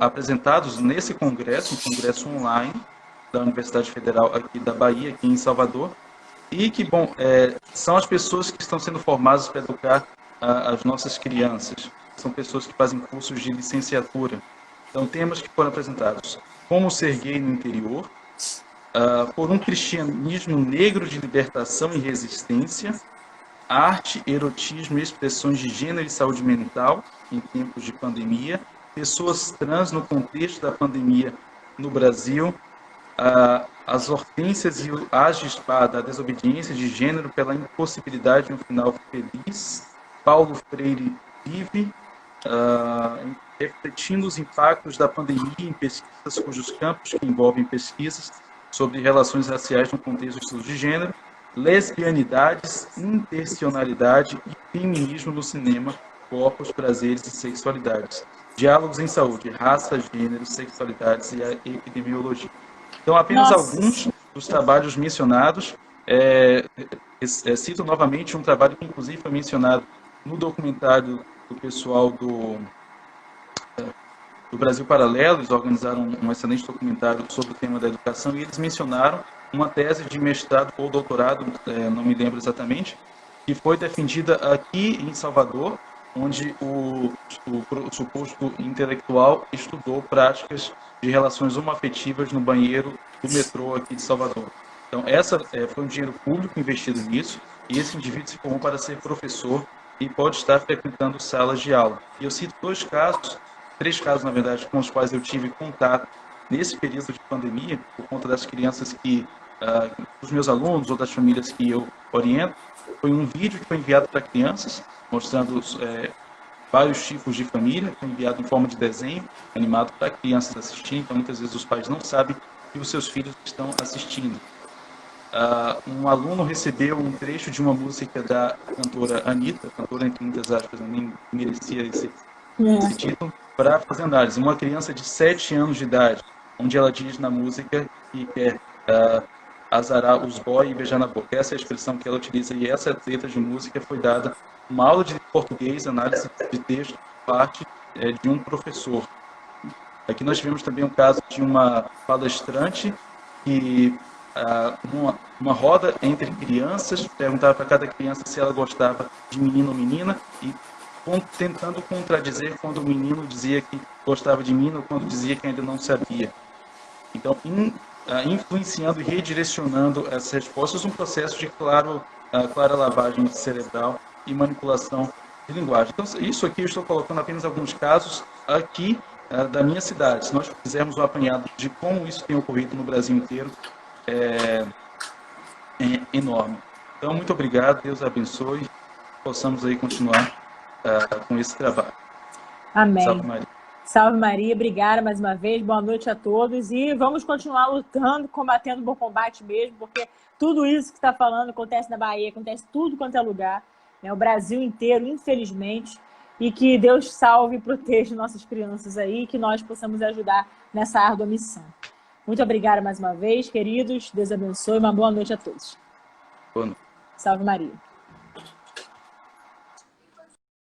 apresentados nesse congresso, um congresso online da Universidade Federal aqui da Bahia, aqui em Salvador, e que, bom, são as pessoas que estão sendo formadas para educar as nossas crianças. São pessoas que fazem cursos de licenciatura. Então, temas que foram apresentados: como ser gay no interior, por um cristianismo negro de libertação e resistência, arte, erotismo e expressões de gênero e saúde mental em tempos de pandemia, pessoas trans no contexto da pandemia no Brasil, as hortênsias e o as de espada, a desobediência de gênero pela impossibilidade de um final feliz, Paulo Freire vive, refletindo os impactos da pandemia em pesquisas cujos campos que envolvem pesquisas sobre relações raciais no contexto do estudo de gênero, lesbianidades, interseccionalidade e feminismo no cinema, corpos, prazeres e sexualidades. Diálogos em saúde, raça, gênero, sexualidades e a epidemiologia. Então, apenas alguns dos trabalhos mencionados. Cito novamente um trabalho que, inclusive, foi mencionado no documentário do pessoal do Brasil Paralelo. Eles organizaram um excelente documentário sobre o tema da educação e eles mencionaram uma tese de mestrado ou doutorado, não me lembro exatamente, que foi defendida aqui em Salvador, onde o suposto intelectual estudou práticas de relações homoafetivas no banheiro do metrô aqui de Salvador. Então, foi um dinheiro público investido nisso, e esse indivíduo se formou para ser professor e pode estar frequentando salas de aula. E eu cito três casos, na verdade, com os quais eu tive contato nesse período de pandemia, por conta das crianças dos meus alunos ou das famílias que eu oriento. Foi um vídeo que foi enviado para crianças, mostrando vários tipos de família, foi enviado em forma de desenho, animado para crianças assistirem, então muitas vezes os pais não sabem que os seus filhos estão assistindo. Um aluno recebeu um trecho de uma música da cantora Anitta, cantora entre muitas aspas, eu nem merecia esse título, para fazer análise. Uma criança de 7 anos de idade, onde ela diz na música que quer azarar os boy e beijar na boca. Essa é a expressão que ela utiliza e essa letra de música foi dada uma aula de português, análise de texto, parte de um professor. Aqui nós tivemos também um caso de uma palestrante que, numa roda entre crianças, perguntava para cada criança se ela gostava de menino ou menina e tentando contradizer quando o menino dizia que gostava de menina ou quando dizia que ainda não sabia. Então, influenciando e redirecionando essas respostas, um processo de clara lavagem cerebral e manipulação de linguagem. Então, isso aqui eu estou colocando apenas alguns casos aqui da minha cidade. Se nós fizermos um apanhado de como isso tem ocorrido no Brasil inteiro, é enorme. Então, muito obrigado, Deus abençoe, possamos aí continuar com esse trabalho. Amém. Salve Maria. Salve Maria, obrigada mais uma vez, boa noite a todos e vamos continuar lutando, combatendo o bom combate mesmo, porque tudo isso que está falando acontece na Bahia, acontece tudo quanto é lugar, né? O Brasil inteiro, infelizmente, e que Deus salve e proteja nossas crianças aí, que nós possamos ajudar nessa árdua missão. Muito obrigada mais uma vez, queridos, Deus abençoe, uma boa noite a todos. Boa noite. Salve Maria.